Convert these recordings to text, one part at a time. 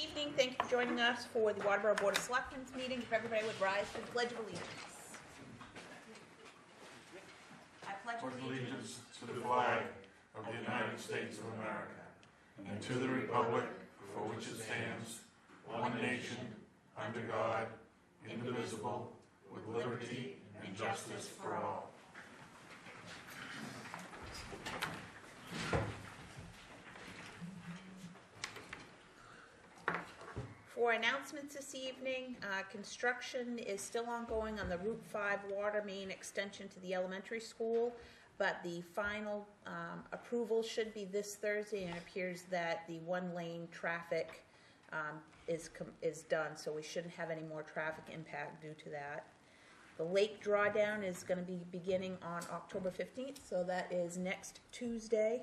evening. Thank you for joining us for the Waterboro Board of Selectmen's meeting. If everybody would rise for the Pledge of Allegiance. I pledge allegiance to the flag of the United States of America and to the republic for which it stands, one nation, under God, indivisible, with liberty and justice for all. For announcements this evening, construction is still ongoing on the Route 5 water main extension to the elementary school, but the final approval should be this Thursday, and it appears that the one-lane traffic is done, so we shouldn't have any more traffic impact due to that. The lake drawdown is going to be beginning on October 15th, so that is next Tuesday.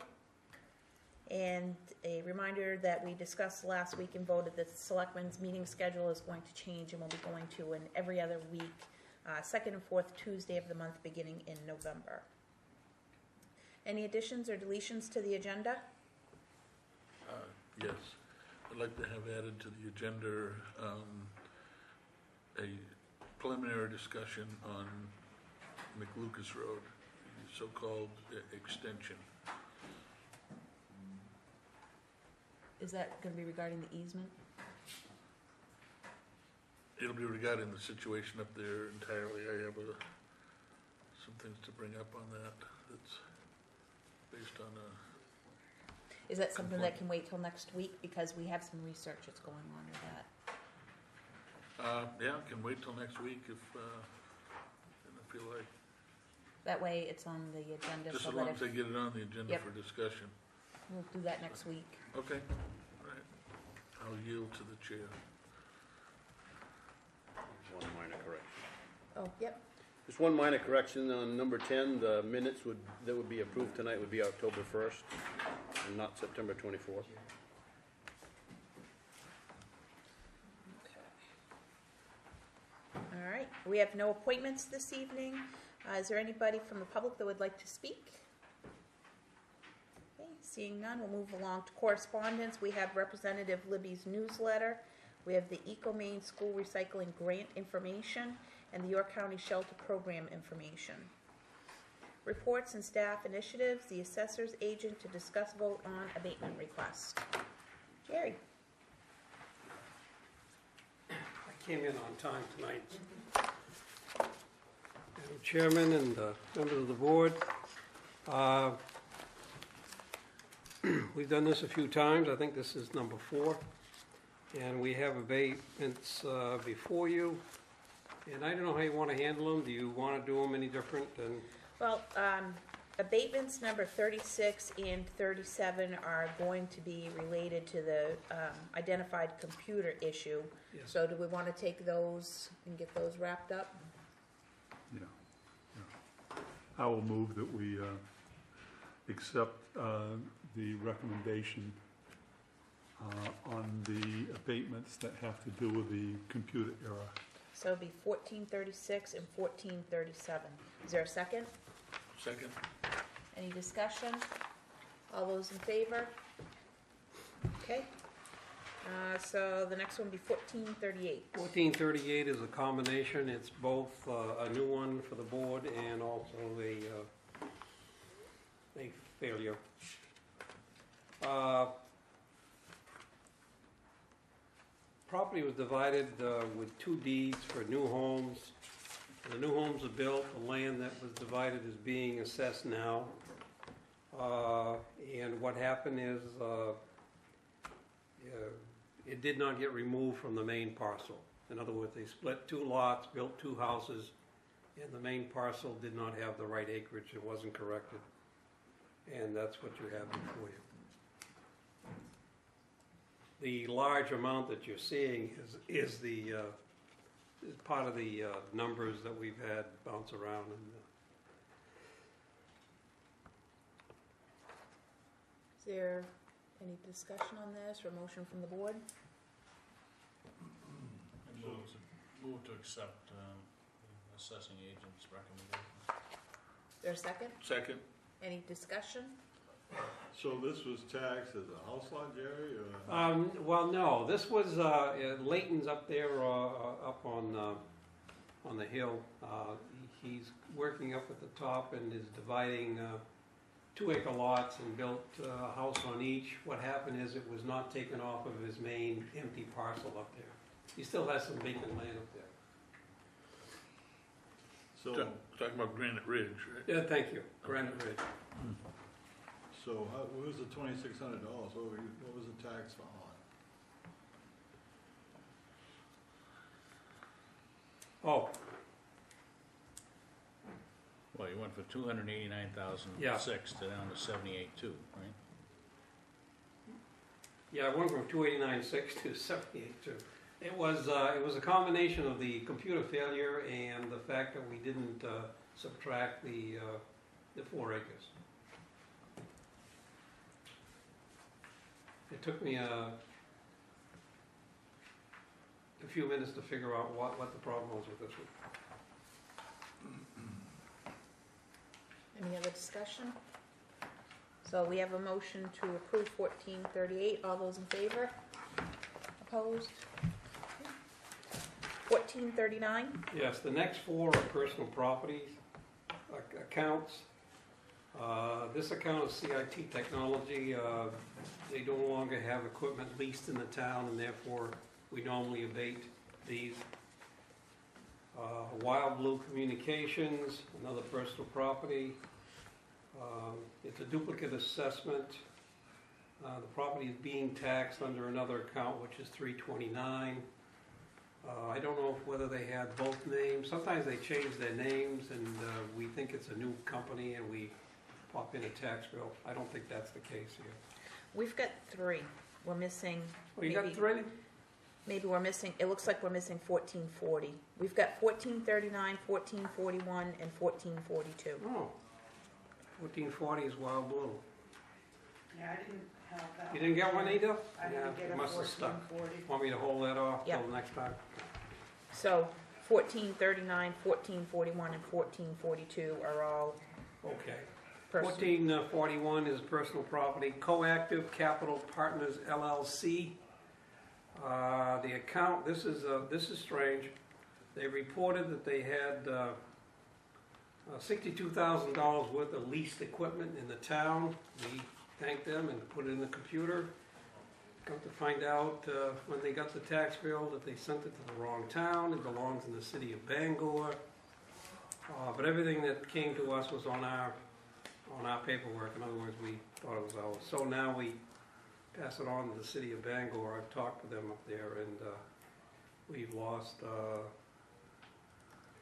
And a reminder that we discussed last week and voted that the Selectmen's meeting schedule is going to change, and we'll be going to an every other week, second and fourth Tuesday of the month beginning in November. Any additions or deletions to the agenda? Yes. I'd like to have added to the agenda a preliminary discussion on McLucas Road, the so-called extension. Is that going to be regarding the easement? It'll be regarding the situation up there entirely. I have some things to bring up on that. That's based on a... Is that something that can wait till next week? Because we have some research that's going on with that. Yeah, can wait till next week if I feel like. That way it's on the agenda. Just so as long as I get it on the agenda for discussion. We'll do that next week. Okay. All right. I'll yield to the chair. One minor correction. Oh, yep. Just one minor correction on number 10. The minutes that would be approved tonight would be October 1st and not September 24th. All right. We have no appointments this evening. Is there anybody from the public that would like to speak? Okay, seeing none, we'll move along to correspondence. We have Representative Libby's newsletter. We have the EcoMaine School Recycling Grant information and the York County Shelter Program information. Reports and staff initiatives, the Assessors Agent to discuss vote on abatement request. Jerry. I came in on time tonight. Madam Chairman and members of the board, we've done this a few times. I think this is number 4. And we have abatements before you. And I don't know how you want to handle them. Do you want to do them any different than? Well, abatements number 36 and 37 are going to be related to the identified computer issue. Yes. So do we want to take those and get those wrapped up? Yeah. I will move that we accept the recommendation on the abatements that have to do with the computer error. So it'll be 1436 and 1437. Is there a second? Second. Any discussion? All those in favor? Okay. So the next one will be 1438. 1438 is a combination. It's both a new one for the board and also a failure. Property was divided with 2 deeds for new homes. The new homes are built. The land that was divided is being assessed now. And what happened is it did not get removed from the main parcel. In other words, they split 2 lots, built 2 houses, and the main parcel did not have the right acreage. It wasn't corrected. And that's what you have before you. The large amount that you're seeing is part of the numbers that we've had bounce around. Is there any discussion on this or motion from the board? Move to accept the assessing agent's recommendation. Is there a second? Second. Any discussion? So this was taxed as a house lot, Jerry, or? Well, no, this was, Layton's up there, up on the hill. He's working up at the top and is dividing 2-acre lots and built a house on each. What happened is it was not taken off of his main empty parcel up there. He still has some vacant land up there. So, Talking about Granite Ridge, right? Yeah, thank you, Granite Ridge. so what was the $2,600? What was the tax on it? Oh, Well, you went from 289,006 to down to 78,2, right? yeah, I went from 289.6 to 78.2. It was a combination of the computer failure and the fact that we didn't subtract the 4 acres. It took me a few minutes to figure out what the problem was with this one. Any other discussion? So we have a motion to approve 1438. All those in favor? Opposed? 1439? Yes, the next 4 are personal properties accounts. This account is CIT Technology. They no longer have equipment leased in the town, and therefore we normally abate these. Wild Blue Communications, another personal property. It's a duplicate assessment. The property is being taxed under another account, which is 329. I don't know whether they had both names. Sometimes they change their names, and we think it's a new company, and we pop in a tax bill. I don't think that's the case here. We've got 3. We're missing. Oh, you got 3? Maybe we're missing, it looks like we're missing 1440. We've got 1439, 1441, and 1442. Oh, 1440 is Wild Blue. Yeah, I didn't have that. You didn't get one either? I Yeah, didn't get it a must have stuck. 1440. Want me to hold that off Yeah. till next time? So 1439, 1441, and 1442 are all Okay. personal. 1441 is personal property, Coactive Capital Partners LLC. The account, this is strange. They reported that they had $62,000 worth of leased equipment in the town. We thanked them and put it in the computer. Come to find out when they got the tax bill that they sent it to the wrong town. It belongs in the city of Bangor. But everything that came to us was on our paperwork. In other words, we thought it was ours. So now we pass it on to the city of Bangor. I've talked to them up there, and we've lost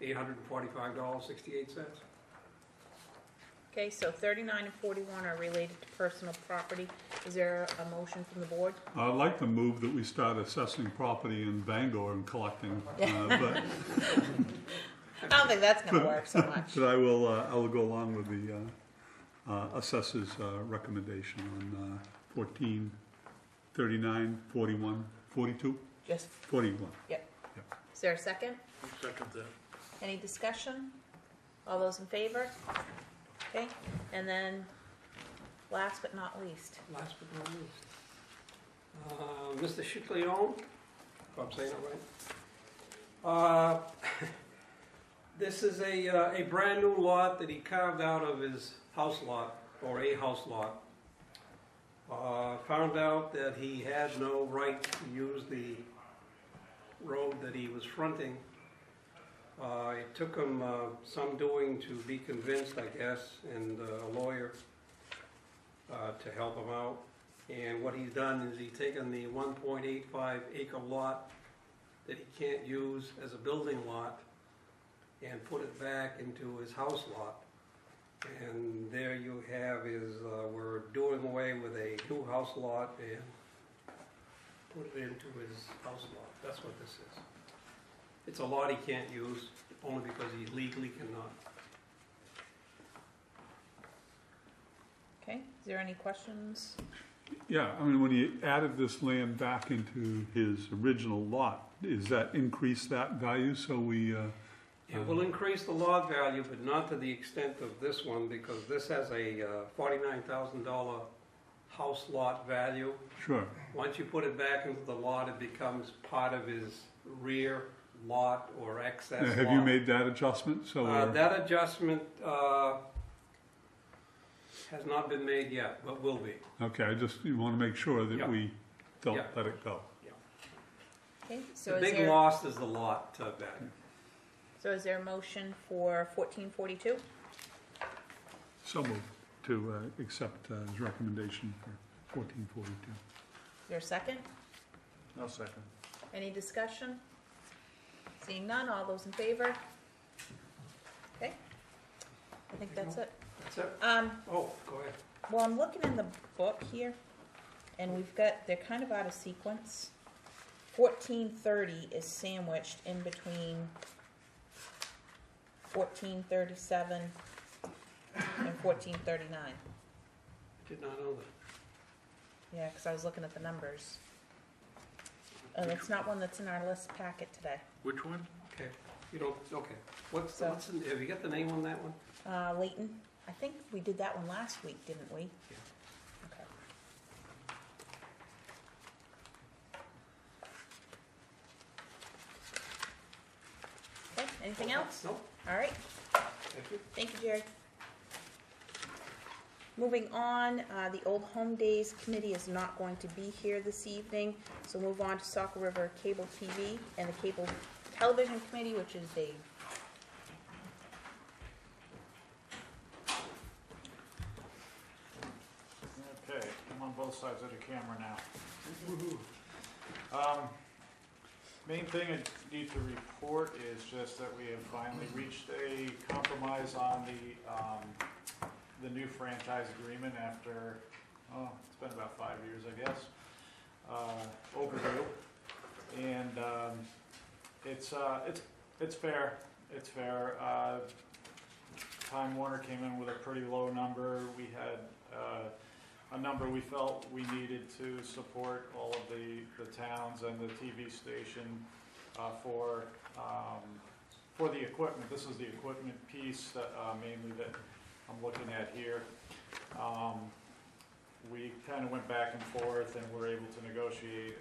$845.68. Okay, so 39 and 41 are related to personal property. Is there a motion from the board? I'd like to move that we start assessing property in Bangor and collecting, but I don't think that's going to work so much. I will go along with the assessor's recommendation on 14, 39, 41, 42, Just, 41. is there a second? Second that. Any discussion? All those in favor? Okay, and then last but not least. Last but not least, Mr. Chicleon, if I'm saying it right. This is a brand new lot that he carved out of his house lot, or a house lot. Found out that he had no right to use the road that he was fronting. It took him some doing to be convinced, I guess, and a lawyer to help him out. And what he's done is he's taken the 1.85 acre lot that he can't use as a building lot and put it back into his house lot. And there you have is, we're doing away with a new house lot and put it into his house lot. That's what this is. It's a lot he can't use, only because he legally cannot. Okay, is there any questions? Yeah, I mean, when he added this land back into his original lot, does that increase that value? So we It will increase the lot value, but not to the extent of this one, because this has a $49,000 house lot value. Sure. Once you put it back into the lot, it becomes part of his rear lot or excess Now, lot. have you made that adjustment? So That adjustment has not been made yet, but will be. okay, you want to make sure that Yeah. we don't Yeah. let it go. Okay, so The is big there, loss is the lot value. so is there a motion for 1442? So moved to accept his recommendation for 1442. Is there a second? I'll second. Any discussion? Seeing none, all those in favor? Okay, I think that's it. That's it? Oh, go ahead. Well, I'm looking in the book here, and they're kind of out of sequence. 1430 is sandwiched in between 1437 and 1439. Did not know that. Yeah, because I was looking at the numbers. And it's not one that's in our list packet today. Which one? Okay. You don't, okay. So- Have you got the name on that one? Leighton, I think we did that one last week, didn't we? Yeah. Okay. Okay, anything else? No, All right, thank you. thank you, Jerry. Moving on, the Old Home Days Committee is not going to be here this evening, so move on to Saco River Cable TV and the Cable Television Committee, which is Dave. Okay, I'm on both sides of the camera now. Main thing I need to report is just that we have finally reached a compromise on the new franchise agreement after, it's been about 5 years, I guess, overdue. And it's fair. It's fair. Time Warner came in with a pretty low number. We had a number we felt we needed to support all of the towns and the TV station for the equipment. This is the equipment piece that mainly that I'm looking at here. We kind of went back and forth and were able to negotiate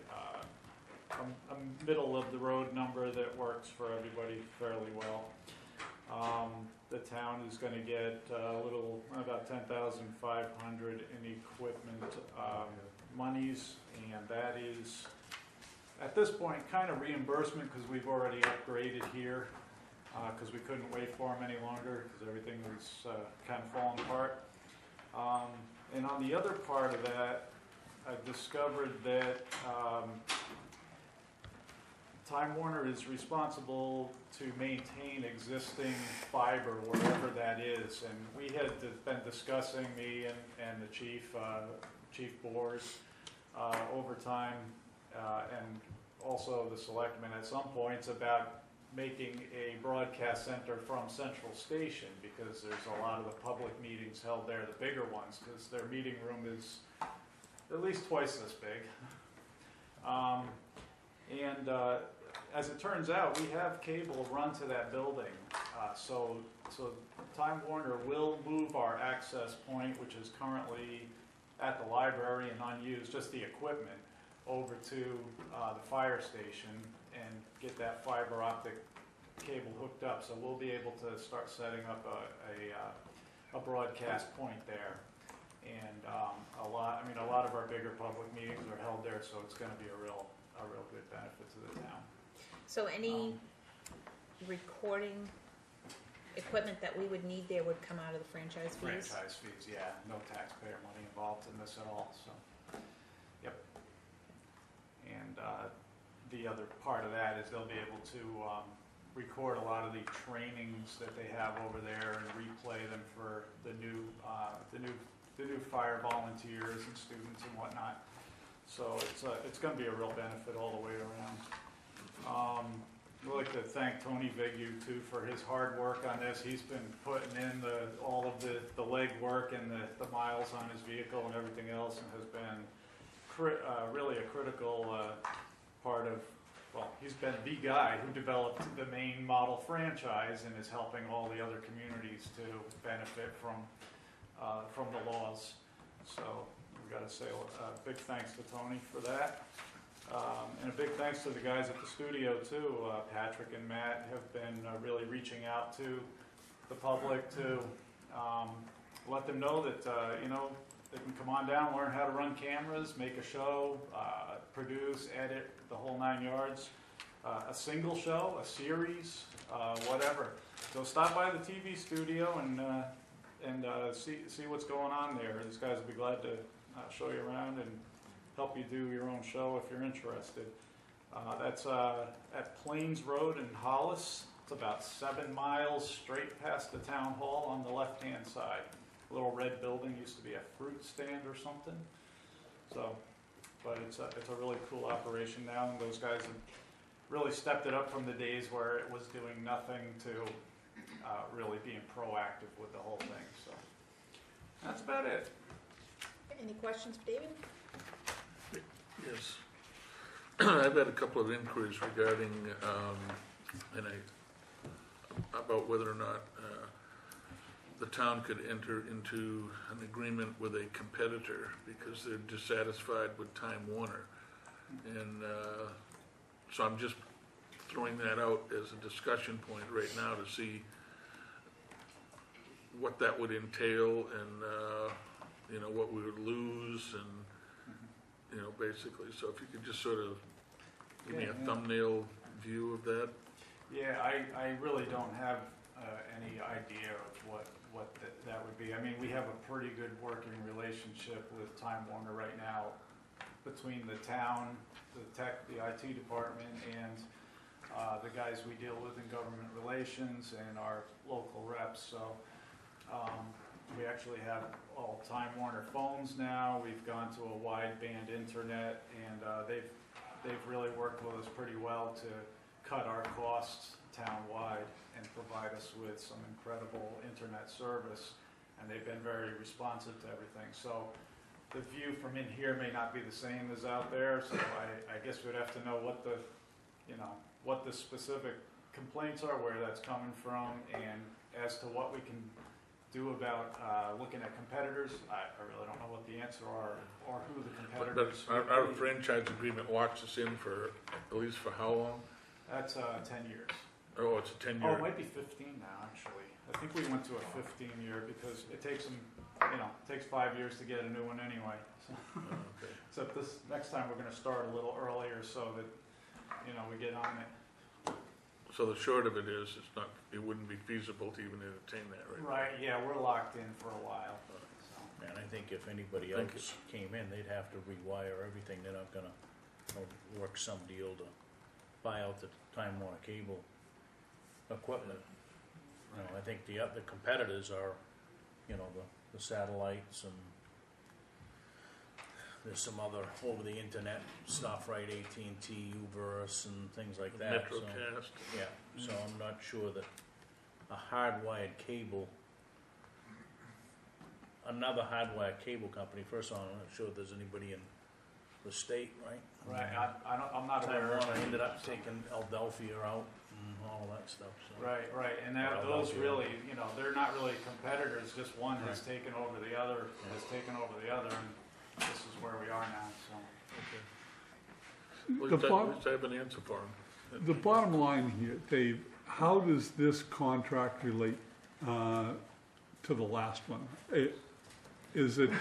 a middle of the road number that works for everybody fairly well. The town is going to get about $10,500 in equipment monies, and that is, at this point, kind of reimbursement because we've already upgraded here because we couldn't wait for them any longer because everything was kind of falling apart. And on the other part of that, I discovered that Time Warner is responsible to maintain existing fiber wherever that is, and we had been discussing, me and the chief Boers, over time, and also the selectmen at some points about making a broadcast center from Central Station because there's a lot of the public meetings held there, the bigger ones, because their meeting room is at least twice this big. As it turns out, we have cable run to that building. So Time Warner will move our access point, which is currently at the library and unused, just the equipment, over to the fire station and get that fiber optic cable hooked up. So we'll be able to start setting up a broadcast point there. And a lot of our bigger public meetings are held there, so it's going to be a real good benefit to the town. So any recording equipment that we would need there would come out of the franchise fees? Franchise fees, yeah, no taxpayer money involved in this at all, so, yep. And the other part of that is they'll be able to record a lot of the trainings that they have over there and replay them for the new fire volunteers and students and whatnot. So it's going to be a real benefit all the way around. I'd like to thank Tony Vigu too for his hard work on this. He's been putting in all of the leg work and the miles on his vehicle and everything else, and has been really a critical part of well, he's been the guy who developed the Maine model franchise and is helping all the other communities to benefit from the laws. So we've got to say a big thanks to Tony for that. And a big thanks to the guys at the studio too. Patrick and Matt have been really reaching out to the public to let them know that, they can come on down, learn how to run cameras, make a show, produce, edit, the whole 9 yards. A single show, a series, whatever. So stop by the TV studio and see what's going on there. These guys will be glad to show you around and help you do your own show if you're interested. That's at Plains Road in Hollis. It's about 7 miles straight past the town hall on the left-hand side. A little red building, used to be a fruit stand or something. So, but it's a really cool operation now, and those guys have really stepped it up from the days where it was doing nothing to really being proactive with the whole thing. So that's about it. Any questions for David? Yes. I've had a couple of inquiries regarding, about whether or not the town could enter into an agreement with a competitor because they're dissatisfied with Time Warner. And so I'm just throwing that out as a discussion point right now to see what that would entail and, what we would lose and, basically. So if you could just sort of give me a thumbnail view of that. Yeah, I really don't have any idea of what that would be. I mean, we have a pretty good working relationship with Time Warner right now between the town, the tech, the IT department, and the guys we deal with in government relations and our local reps. So we actually have all Time Warner phones now. We've gone to a wideband internet, and they've really worked with us pretty well to cut our costs town-wide and provide us with some incredible internet service, and they've been very responsive to everything. So the view from in here may not be the same as out there, so I guess we'd have to know what the specific complaints are, where that's coming from, and as to what we can do about looking at competitors. I really don't know what the answer are or who the competitors But our franchise agreement locks us in for, at least for how long? That's 10 years. Oh, it's a 10-year. Oh, it might be 15 now, actually. I think we went to a 15-year because it takes them, it takes 5 years to get a new one anyway. So, Okay. except this next time we're going to start a little earlier so that we get on it. So the short of it is, it wouldn't be feasible to even entertain that right now. Right. Yeah, we're locked in for a while. So. And I think if anybody else came in, they'd have to rewire everything. They're not gonna work some deal to buy out the Time Warner cable equipment. I think the competitors are, the satellites, and there's some other over the internet stuff, right? AT&T, Uverse, and things like that. Metrocast. So, yeah. So I'm not sure that a hardwired cable, another hardwired cable company. First of all, I'm not sure if there's anybody in the state, right? Right. I'm not Time aware. Warner ended up taking Adelphia out and all that stuff. So. Right. And those really, they're not really competitors. Just one has taken over the other, and this is where we are now. So. At least I have an answer for him. The bottom line here, Dave, how does this contract relate to the last one? Is it,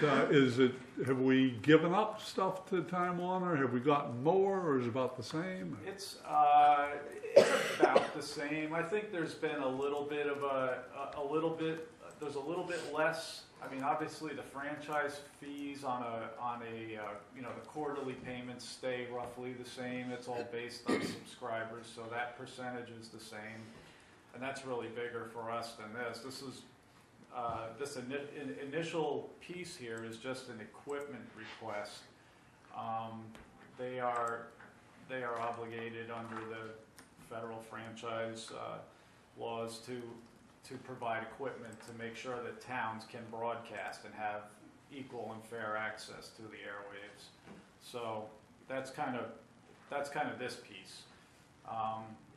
have we given up stuff to Time Warner? Have we gotten more, or is it about the same? It's about the same. I think there's been a little bit of there's a little bit less. I mean, obviously the franchise fees on the quarterly payments stay roughly the same. It's all based on subscribers, so that percentage is the same, and that's really bigger for us than this. This initial piece here is just an equipment request. They are obligated under the federal franchise laws to provide equipment to make sure that towns can broadcast and have equal and fair access to the airwaves. So that's kind of this piece.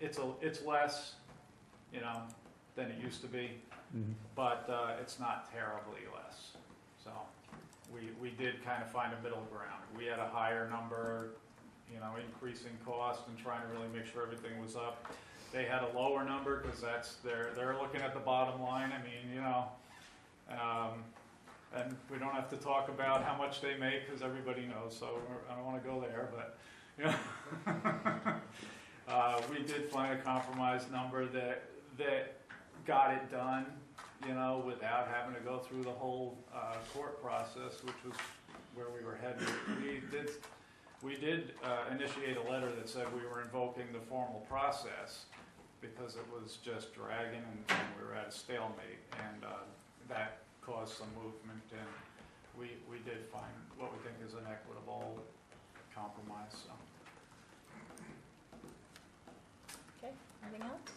It's less, you know, than it used to be, but it's not terribly less. So we did kind of find a middle ground. We had a higher number, you know, increasing cost and trying to really make sure everything was up. They had a lower number because they're looking at the bottom line. I mean, you know, and we don't have to talk about how much they make because everybody knows. So I don't want to go there, but you know, we did find a compromise number that got it done, you know, without having to go through the whole court process, which was where we were headed. We did initiate a letter that said we were invoking the formal process because it was just dragging and we were at a stalemate, and that caused some movement, and we did find what we think is an equitable compromise. So. Okay, anything else?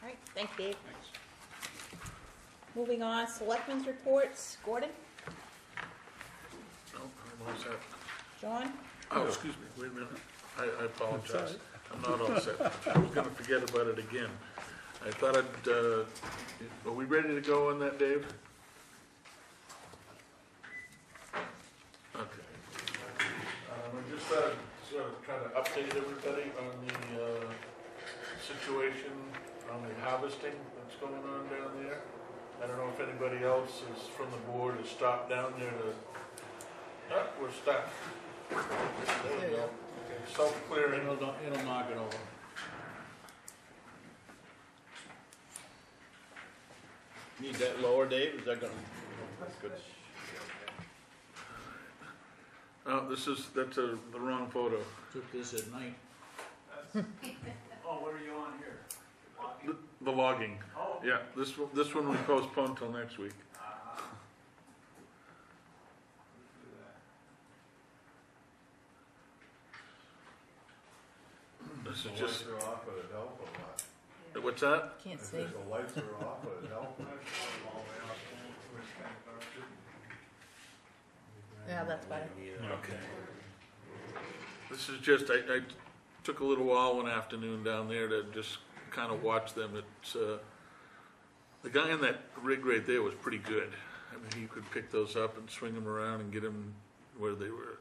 All right, thanks, Dave. Thanks. Moving on, Selectmen's reports. Gordon? No, I'm all set. John? Oh, excuse me, wait a minute. I apologize. I'm not all set. I was gonna forget about it again. I thought I'd, are we ready to go on that, Dave? Okay. I just thought I'd sort of try to update everybody on the situation on the harvesting that's going on down there. I don't know if anybody else is from the board has stopped down there to, we're stuck. There we go. Self-clearing. It'll knock it over. Need that lower, Dave? Is that gonna? Good. Oh, that's the wrong photo. Took this at night. Oh, what are you on here? The logging. Oh. Yeah, this one we postponed till next week. This is just, are off, but it help a lot. what's that? Can't If see. the lights are off, but it help. Yeah, that's better. Okay. This is just, I took a little while one afternoon down there to just kind of watch them. It's, the guy in that rig right there was pretty good. I mean, he could pick those up and swing them around and get them where they were.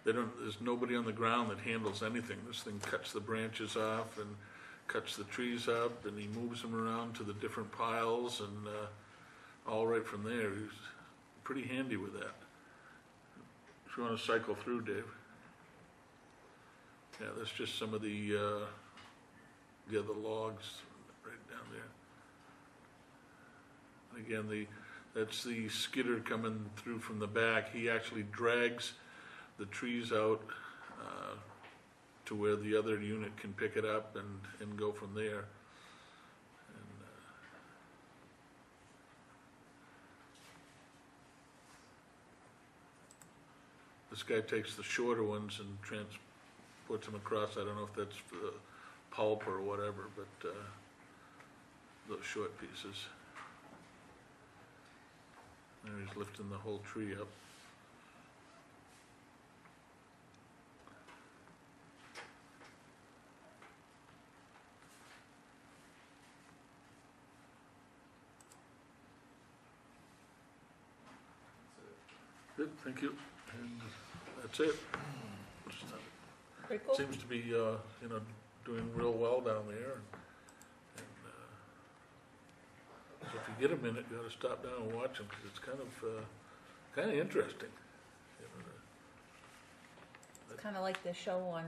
There's nobody on the ground that handles anything. This thing cuts the branches off and cuts the trees up, and he moves them around to the different piles, and all right from there. He's pretty handy with that. If you want to cycle through, Dave. Yeah, that's just some of the other logs right down there. And again, that's the skidder coming through from the back. He actually drags the trees out to where the other unit can pick it up and go from there. And, this guy takes the shorter ones and transports them across. I don't know if that's for the pulp or whatever, but those short pieces. There he's lifting the whole tree up. Good, thank you. And that's it. Very cool. Seems to be, doing real well down there. And so if you get a minute, you ought to stop down and watch them, because it's kind of interesting. It's kind of like the show on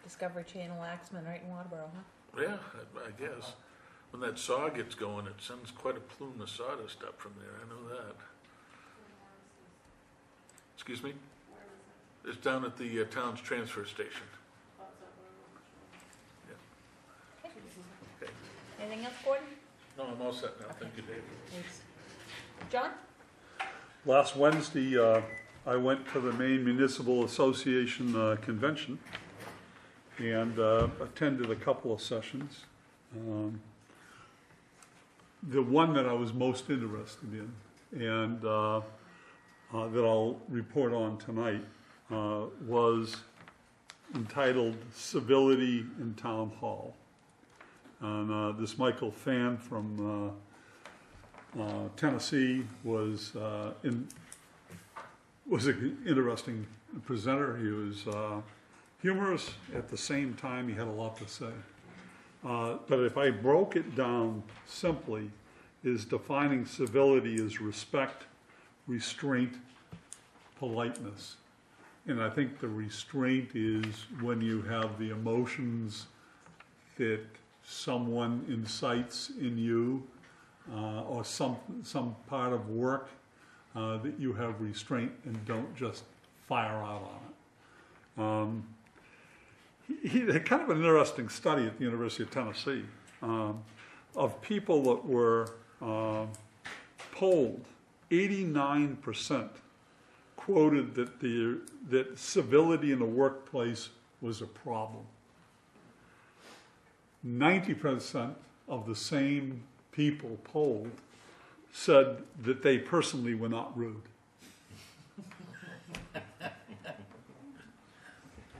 Discovery Channel, Axeman, right in Waterboro, huh? Yeah, I guess. When that saw gets going, it sends quite a plume of sawdust up from there. I know that. Excuse me? It's down at the town's transfer station. Yeah. Okay. Anything else, Gordon? No, I'm all set now. Thank you, Dave. Thanks. John? Last Wednesday, I went to the Maine Municipal Association convention and attended a couple of sessions. The one that I was most interested in, and that I'll report on tonight, was entitled Civility in Town Hall. And this Michael Fan from Tennessee was an interesting presenter. He was humorous, at the same time he had a lot to say. But if I broke it down simply, is defining civility as respect, restraint, politeness. And I think the restraint is when you have the emotions that someone incites in you, or some part of work, that you have restraint and don't just fire out on it. He had kind of an interesting study at the University of Tennessee of people that were polled. 89% quoted that civility in the workplace was a problem. 90% of the same people polled said that they personally were not rude.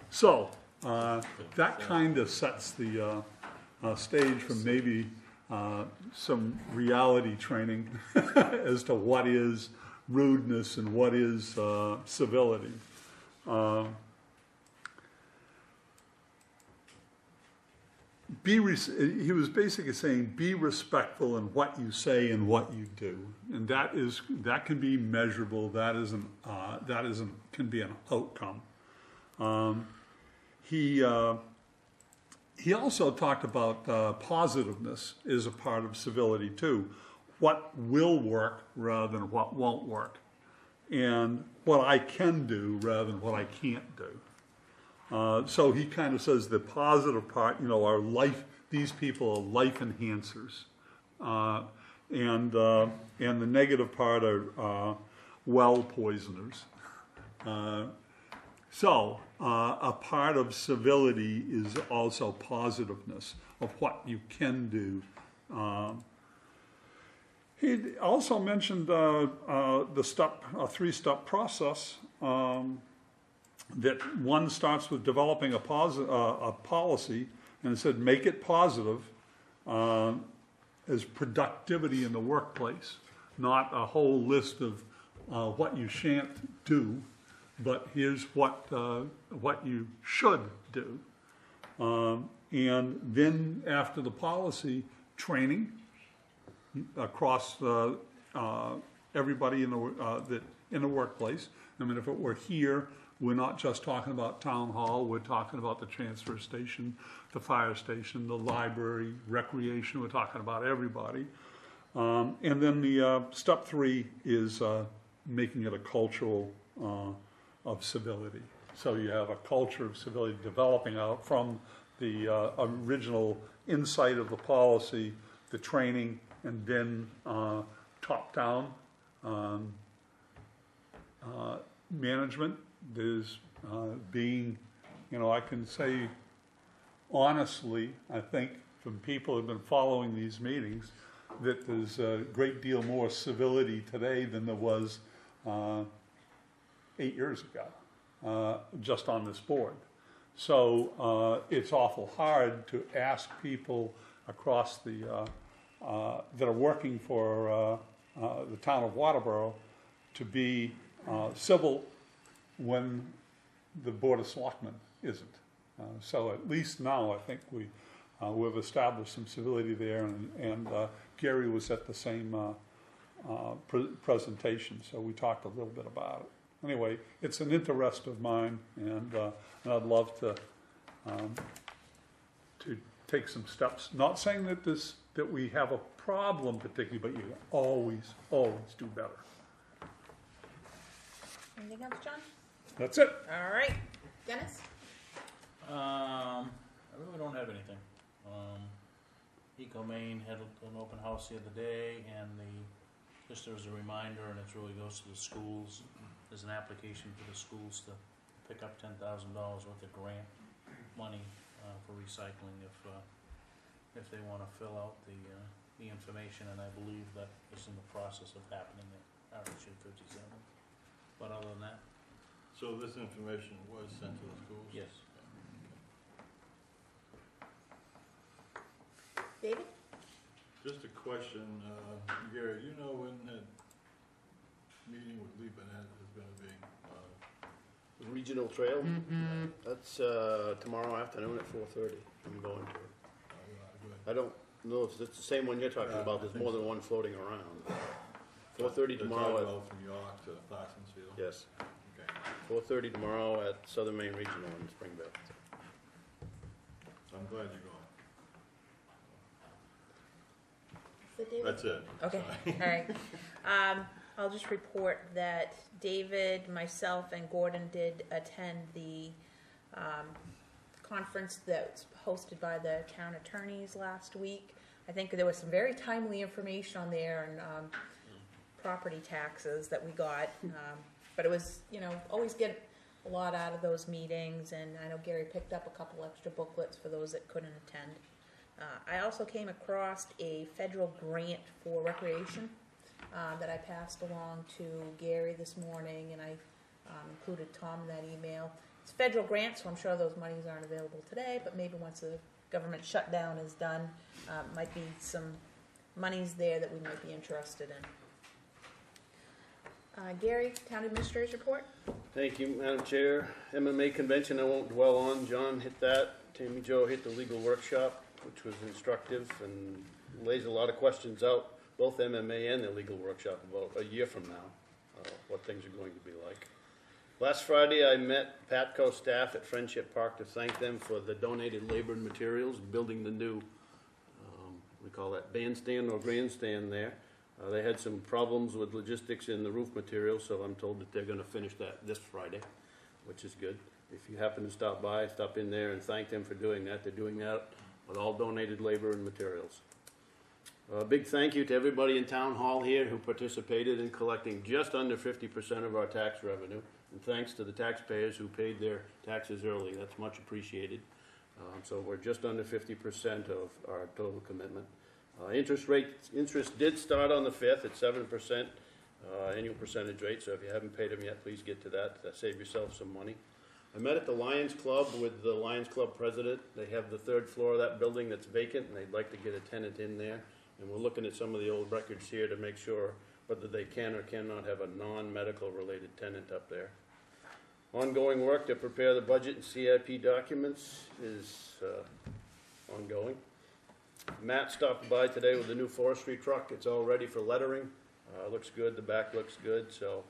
So that kind of sets the stage for maybe some reality training as to what is rudeness and what is civility. He was basically saying, be respectful in what you say and what you do, and that can be measurable. That can be an outcome. He also talked about positiveness as a part of civility too. What will work rather than what won't work, and what I can do rather than what I can't do. So he kind of says the positive part, are life. These people are life enhancers, and the negative part are well poisoners. So a part of civility is also positiveness of what you can do. He also mentioned the three-step process. That one starts with developing a policy, and it said make it positive as productivity in the workplace, not a whole list of what you shan't do, but here's what you should do. And then after the policy, training across everybody in the workplace. I mean, if it were here, we're not just talking about town hall, we're talking about the transfer station, the fire station, the library, recreation, we're talking about everybody. And then the step 3 is making it a cultural of civility. So you have a culture of civility developing out from the original insight of the policy, the training, and then top-down management. There's being, I can say honestly, I think from people who have been following these meetings, that there's a great deal more civility today than there was 8 years ago, just on this board. So it's awful hard to ask people across the that are working for the town of Waterboro to be civil when the Board of Selectmen isn't. So at least now I think we've established some civility there, and Gary was at the same presentation, so we talked a little bit about it. Anyway, it's an interest of mine, and I'd love to take some steps. Not saying that we have a problem particularly, but you can always do better. Anything else, John? That's it. All right. Dennis? I really don't have anything. EcoMaine had an open house the other day, and just as a reminder, and it really goes to the schools, there's an application for the schools to pick up $10,000 worth of grant money for recycling if they want to fill out the information, and I believe that is in the process of happening at RHU 57. But other than that, So this information was sent to the schools? yes. David? Just a question, Gary, you know when that meeting with Libby is gonna be? The Regional Trail, that's tomorrow afternoon at 4:30. I'm going to it. I don't know if it's the same one you're talking about, there's more than one floating around. 4:30 tomorrow They're talking about from York to Parsonsfield? yes, Okay. 4:30 tomorrow at Southern Maine Regional in Springville. I'm glad you're going. Is it David? That's it. Okay, all right. I'll just report that David, myself, and Gordon did attend the conference that's hosted by the town attorneys last week. I think there was some very timely information on there and property taxes that we got. But it was, always get a lot out of those meetings, and I know Gary picked up a couple extra booklets for those that couldn't attend. I also came across a federal grant for recreation that I passed along to Gary this morning, and I included Tom in that email. It's a federal grant, so I'm sure those monies aren't available today, but maybe once the government shutdown is done, might be some monies there that we might be interested in. Gary, Town Administrator's report? Thank you, Madam Chair. MMA convention I won't dwell on. John hit that. Tammy Jo hit the legal workshop, which was instructive and lays a lot of questions out, both MMA and the legal workshop, about a year from now, what things are going to be like. Last Friday I met Patco staff at Friendship Park to thank them for the donated labor and materials, building the new, we call that bandstand or grandstand there. They had some problems with logistics in the roof material, so I'm told that they're going to finish that this Friday, which is good. If you happen to stop by, stop in there and thank them for doing that. They're doing that with all donated labor and materials. A big thank you to everybody in Town Hall here who participated in collecting just under 50% of our tax revenue. And thanks to the taxpayers who paid their taxes early. That's much appreciated. So we're just under 50% of our total commitment. Interest did start on the 5th at 7% annual percentage rate, so if you haven't paid them yet, please get to that. Save yourself some money. I met at the Lions Club with the Lions Club president. They have the 3rd floor of that building that's vacant, and they'd like to get a tenant in there. And we're looking at some of the old records here to make sure whether they can or cannot have a non-medical related tenant up there. Ongoing work to prepare the budget and CIP documents is ongoing. Matt stopped by today with the new forestry truck. It's all ready for lettering. Looks good. The back looks good. So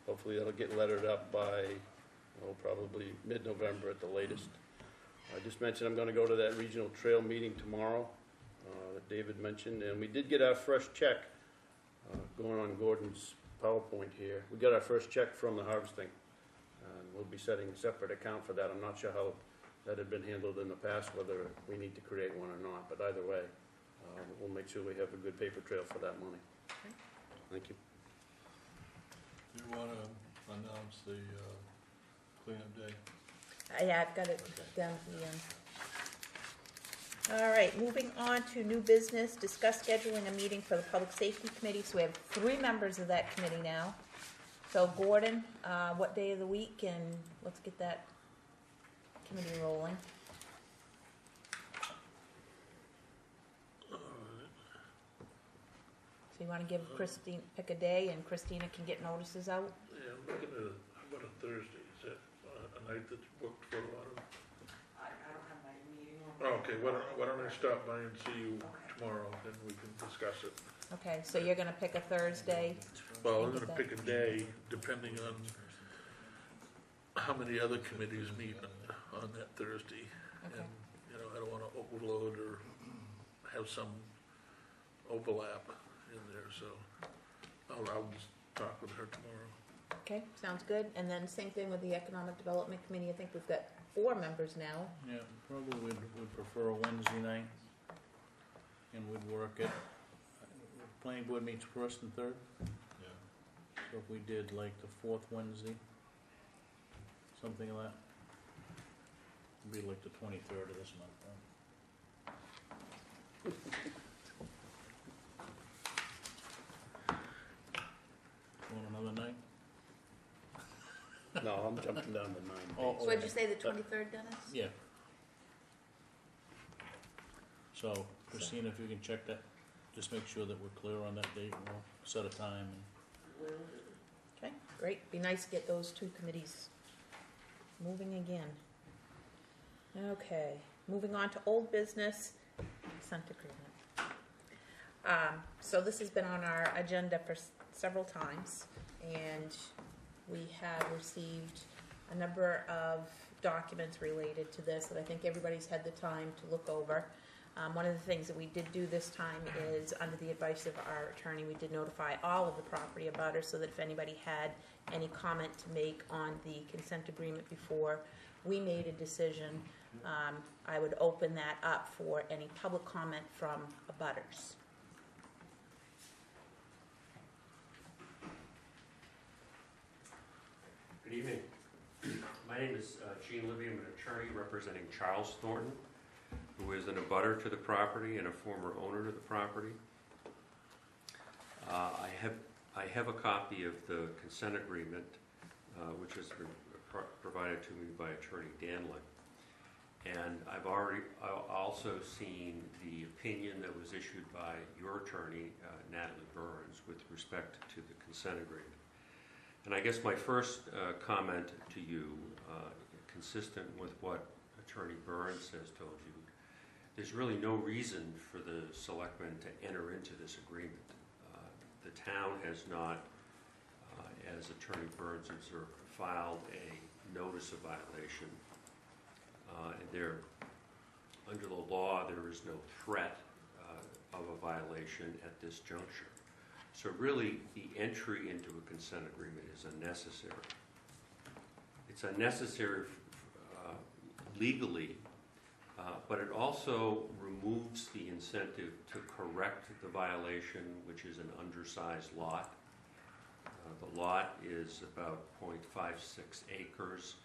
hopefully that'll get lettered up by probably mid-November at the latest. I just mentioned I'm going to go to that regional trail meeting tomorrow that David mentioned. And we did get our first check going on Gordon's PowerPoint here. We got our first check from the harvesting. We'll be setting a separate account for that. I'm not sure how that had been handled in the past, whether we need to create one or not, but either way, we'll make sure we have a good paper trail for that money. Okay. Thank you. Do you want to announce the cleanup day? Yeah, I've got it down to the end. All right, moving on to new business, discuss scheduling a meeting for the Public Safety Committee. So we have 3 members of that committee now. So Gordon, what day of the week, and let's get that committee rolling. So you want to give Christine, pick a day, and Christina can get notices out? Yeah, I'm looking at, how about a Thursday? Is that a night that's booked for a lot of? I don't have my meeting on. Oh, okay, why don't I stop by and see you tomorrow, then we can discuss it. Okay, so you're gonna pick a Thursday. Well, I'm and gonna get pick a day, depending on how many other committees meet on that Thursday. Okay. And, I don't wanna overload or have some overlap in there, so I'll just talk with her tomorrow. Okay, sounds good. And then same thing with the Economic Development Committee. I think we've got 4 members now. Yeah, probably would prefer a Wednesday night, and we'd work it. Planning board meets 1st and 3rd, Yeah. so if we did like the 4th Wednesday, something like that. It'd be like the 23rd of this month, Want another night? No, I'm jumping down to 9 days. Oh, So what'd you say, the 23rd, Dennis? Yeah. So Christina, if you can check that, just make sure that we're clear on that date, and we'll set a time. And Okay, great. Be nice to get those two committees moving again. Okay, moving on to old business, consent agreement. So this has been on our agenda for several times, and we have received a number of documents related to this that I think everybody's had the time to look over. One of the things that we did do this time is, under the advice of our attorney, we did notify all of the property abutters so that if anybody had any comment to make on the consent agreement before we made a decision, I would open that up for any public comment from abutters. Good evening. My name is Gene Libby. I'm an attorney representing Charles Thornton, who is an abutter to the property and a former owner to the property. I have a copy of the consent agreement, which has been provided to me by Attorney Danlin. And I've also seen the opinion that was issued by your attorney, Natalie Burns, with respect to the consent agreement. And I guess my first comment to you, consistent with what Attorney Burns has told you, there's really no reason for the selectmen to enter into this agreement. The town has not, as Attorney Burns observed, filed a notice of violation. Under the law, there is no threat of a violation at this juncture. So really, the entry into a consent agreement is unnecessary. It's unnecessary legally, but it also removes the incentive to correct the violation, which is an undersized lot. The lot is about 0.56 acres.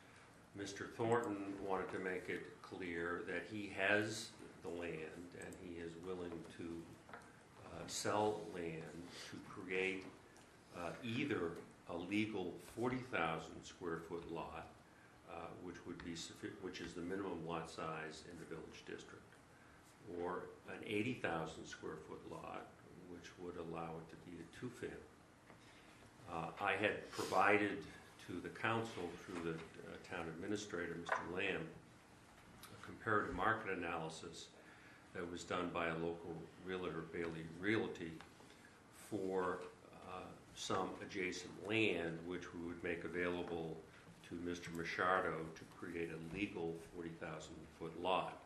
Mr. Thornton wanted to make it clear that he has the land and he is willing to sell land to create either a legal 40,000 square foot lot, which is the minimum lot size in the village district, or an 80,000 square foot lot, which would allow it to be a two-family. I had provided to the council through the town administrator, Mr. Lamb, a comparative market analysis that was done by a local realtor, Bailey Realty, for some adjacent land which we would make available to Mr. Machado to create a legal 40,000 foot lot.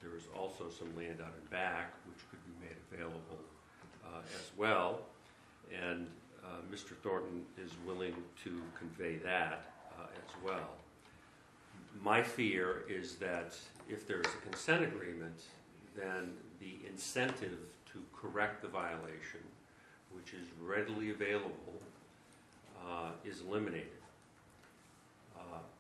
There is also some land out in back which could be made available as well, and Mr. Thornton is willing to convey that as well. My fear is that if there's a consent agreement, then the incentive to correct the violation, which is readily available, is eliminated.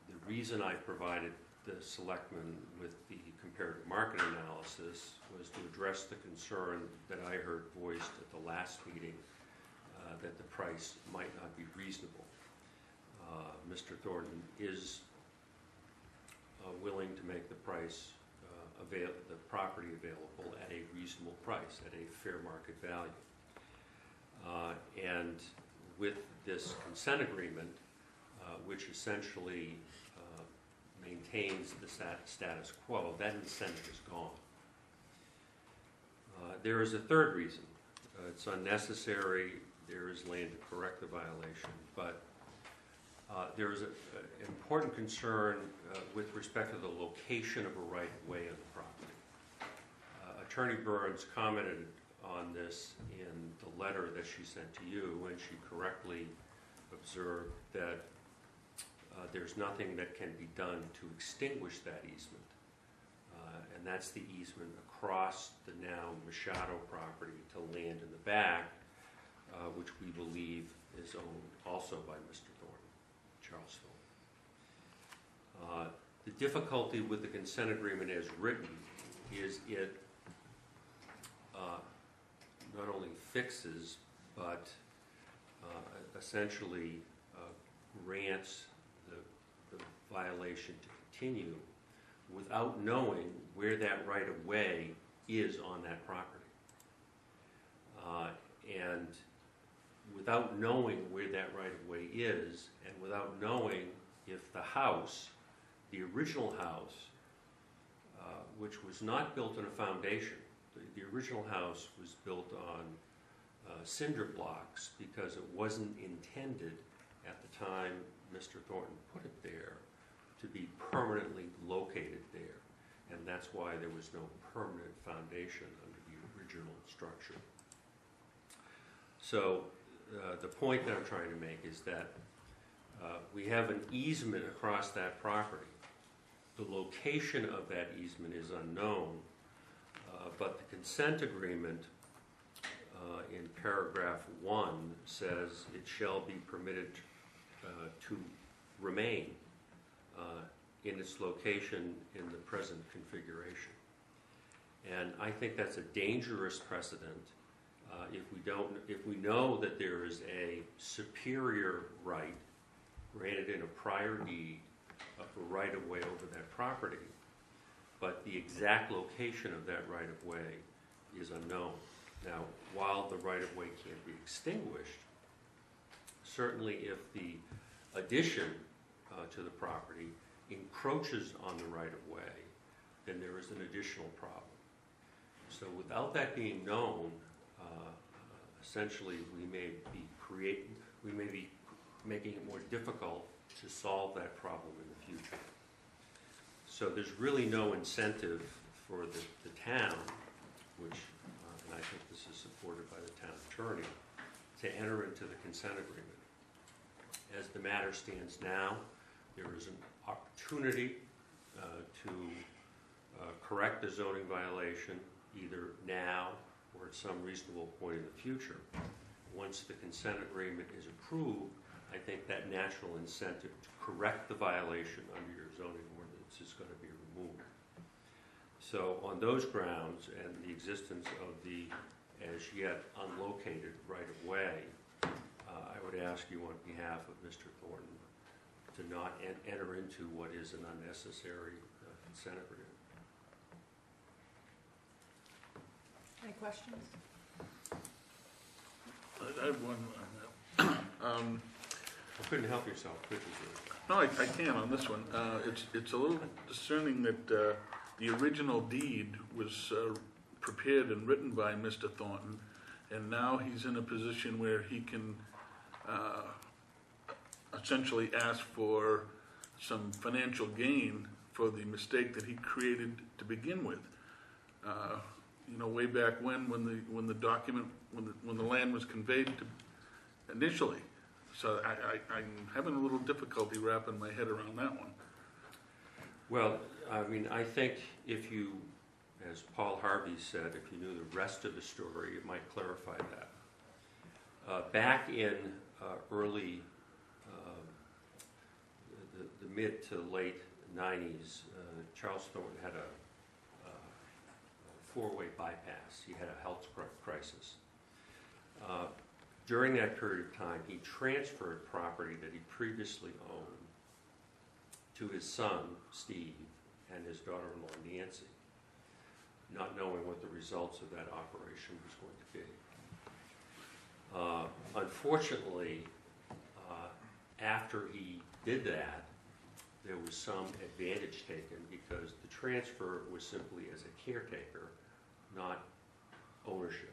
The reason I provided the selectmen with the comparative market analysis was to address the concern that I heard voiced at the last meeting that the price might not be reasonable. Mr. Thornton is willing to make the price the property available at a reasonable price, at a fair market value. And with this consent agreement, which essentially maintains the status quo, that incentive is gone. There is a third reason. It's unnecessary. There is land to correct the violation, but there is an important concern with respect to the location of a right-of-way on the property. Attorney Burns commented on this in the letter that she sent to you, and she correctly observed that there's nothing that can be done to extinguish that easement, and that's the easement across the now Machado property to land in the back, which we believe is owned also by Mr. Thornton, Charles Thornton. The difficulty with the consent agreement as written is it not only fixes, but essentially grants the violation to continue without knowing where that right-of-way is on that property. And without knowing where that right-of-way is, and without knowing if the house, the original house, which was not built on a foundation, the original house was built on cinder blocks because it wasn't intended at the time Mr. Thornton put it there to be permanently located there. And that's why there was no permanent foundation under the original structure. So the point that I'm trying to make is that we have an easement across that property. The location of that easement is unknown, but the consent agreement in paragraph 1 says it shall be permitted to remain in its location in the present configuration. And I think that's a dangerous precedent if we know that there is a superior right granted in a prior deed of a right-of-way over that property, but the exact location of that right-of-way is unknown. Now, while the right-of-way can't be extinguished, certainly if the addition to the property encroaches on the right-of-way, then there is an additional problem. So without that being known, essentially we may be making it more difficult to solve that problem in the future. So there's really no incentive for the town, which, and I think this is supported by the town attorney, to enter into the consent agreement. As the matter stands now, there is an opportunity to correct the zoning violation either now or at some reasonable point in the future. Once the consent agreement is approved, I think that natural incentive to correct the violation under your zoning ordinance is going to be removed. So on those grounds and the existence of the as yet unlocated right-of-way, I would ask you on behalf of Mr. Thornton to not enter into what is an unnecessary consent agreement. Any questions? I have one on that. You couldn't help yourself, could you? No, I can on this one. It's a little discerning that the original deed was prepared and written by Mr. Thornton, and now he's in a position where he can essentially ask for some financial gain for the mistake that he created to begin with. Way back when the land was conveyed to initially. So I'm having a little difficulty wrapping my head around that one. Well, I mean, I think if you, as Paul Harvey said, if you knew the rest of the story, it might clarify that. Back in early, the mid to late 90s, Charles Thornton had a four-way bypass. He had a health crisis. During that period of time, he transferred property that he previously owned to his son, Steve, and his daughter-in-law, Nancy, not knowing what the results of that operation was going to be. Unfortunately, after he did that, there was some advantage taken because the transfer was simply as a caretaker, not ownership.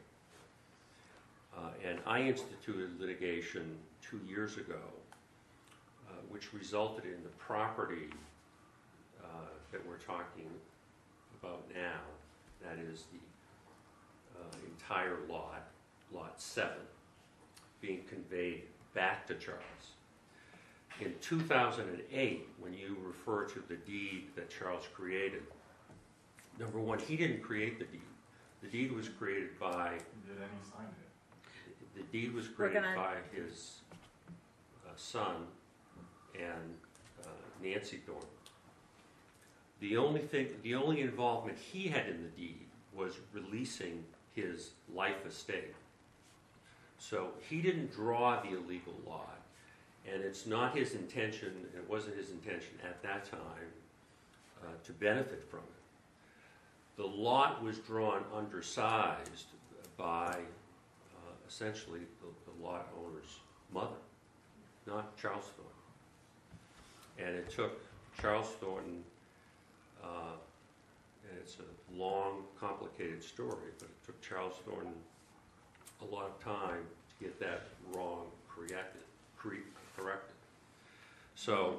And I instituted litigation 2 years ago, which resulted in the property that we're talking about now, that is the entire lot 7, being conveyed back to Charles. In 2008, when you refer to the deed that Charles created, number one, he didn't create the deed. The deed was created by... Did any sign it? The deed was created by his son and Nancy Thornton. The only involvement he had in the deed was releasing his life estate. So he didn't draw the illegal lot, and it's not his intention, it wasn't his intention at that time to benefit from it. The lot was drawn undersized by essentially the lot owner's mother, not Charles Thornton. And it took Charles Thornton, and it's a long, complicated story, but it took Charles Thornton a lot of time to get that wrong corrected. So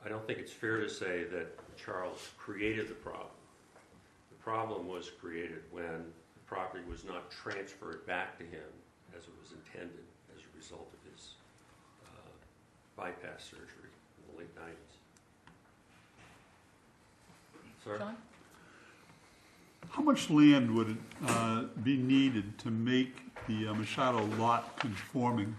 I don't think it's fair to say that Charles created the problem. The problem was created when the property was not transferred back to him as it was intended as a result of his bypass surgery in the late 90s. Sir? John? How much land would it be needed to make the Machado lot conforming?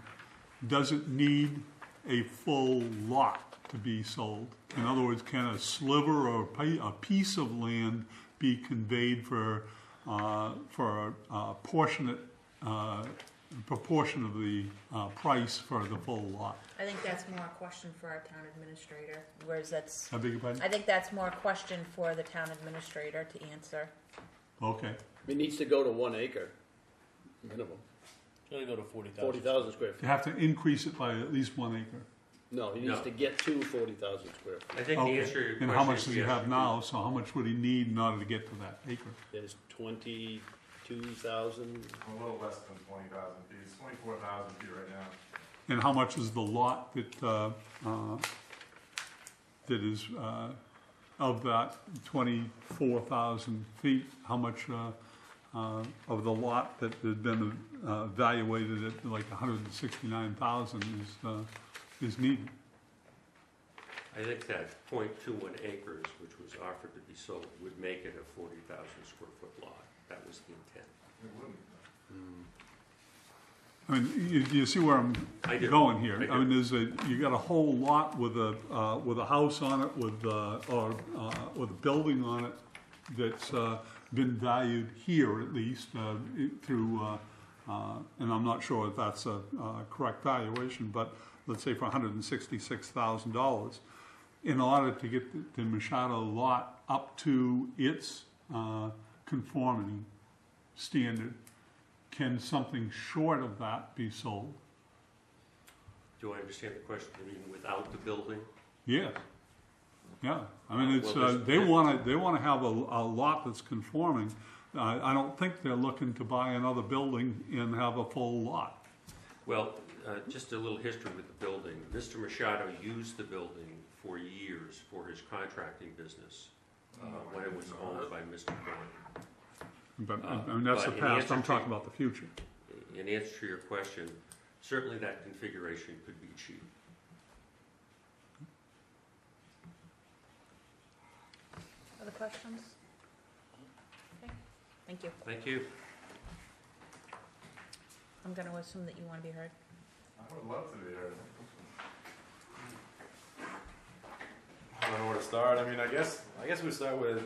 Does it need a full lot to be sold? In other words, can a sliver or a piece of land be conveyed for a proportion of the price for the full lot? I think that's more a question for our town administrator, whereas that's, I beg your pardon? I think that's more a question for the town administrator to answer. Okay. It needs to go to 1 acre, minimum, It's gotta go to 40,000. 40,000 square feet. You have to increase it by at least 1 acre. No, he needs No. to get to 40,000 square feet. I think the Okay. answer to your And question how much is does he yes. have now, so how much would he need in order to get to that acre? There's 22,000, A little less than 20,000 feet, it's 24,000 feet right now. And how much is the lot that is, of that 24,000 feet, how much of the lot that had been evaluated at like 169,000 is needed? I think that .21 acres, which was offered to be sold, would make it a 40,000 square foot lot. That was the intent. It wouldn't. I mean, you see where I'm I do. going here? I do. I mean, you got a whole lot with a house on it, with a building on it that's been valued here at least through, and I'm not sure if that's a correct valuation, but let's say for $166,000. In order to get the Machado lot up to its conformity standard, can something short of that be sold? Do I understand the question? You mean without the building? Yes. Yeah, I mean, it's, Well, there's- they wanna have a lot that's conforming. I don't think they're looking to buy another building and have a full lot. Well, just a little history with the building. Mr. Machado used the building for years for his contracting business when it was owned by Mr. Thornton. But, I mean, that's the but in past, answer I'm to- talking about the future. In answer to your question, certainly that configuration could be achieved. Other questions? Okay, thank you. Thank you. I'm gonna assume that you wanna be heard. I would love to be here. I don't know where to start. I mean, I guess we start with.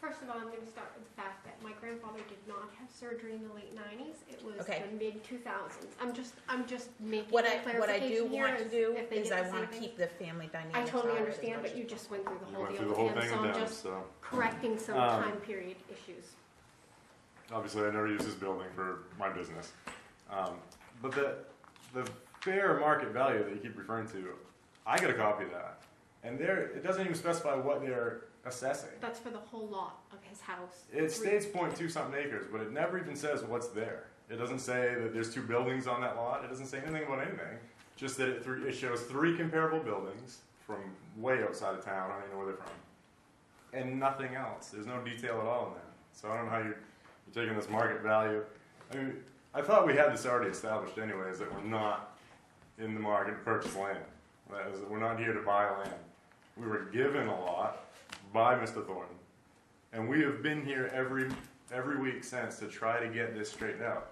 First of all, I'm going to start with the fact that my grandfather did not have surgery in the late 90s. It was Okay. the mid 2000s. I'm just making What a I do clarification here want to do if they is get I the wanna savings. keep the family dynamics. I totally out of it as understand, much but you as just went through the You whole went deal through the with whole him, thing so with I'm them, just so correcting some time period issues. obviously I never used this building for my business. But the fair market value that you keep referring to, I got a copy of that, and it doesn't even specify what they're assessing. That's for the whole lot of his house. It states 0.2 something acres, but it never even says what's there. It doesn't say that there's 2 buildings on that lot. It doesn't say anything about anything. Just that it shows 3 comparable buildings from way outside of town. I don't even know where they're from, and nothing else. There's no detail at all in that. So I don't know how you're taking this market value. I mean, I thought we had this already established anyways, that we're not in the market to purchase land. That is, we're not here to buy land. We were given a lot by Mr. Thornton, and we have been here every week since to try to get this straightened out,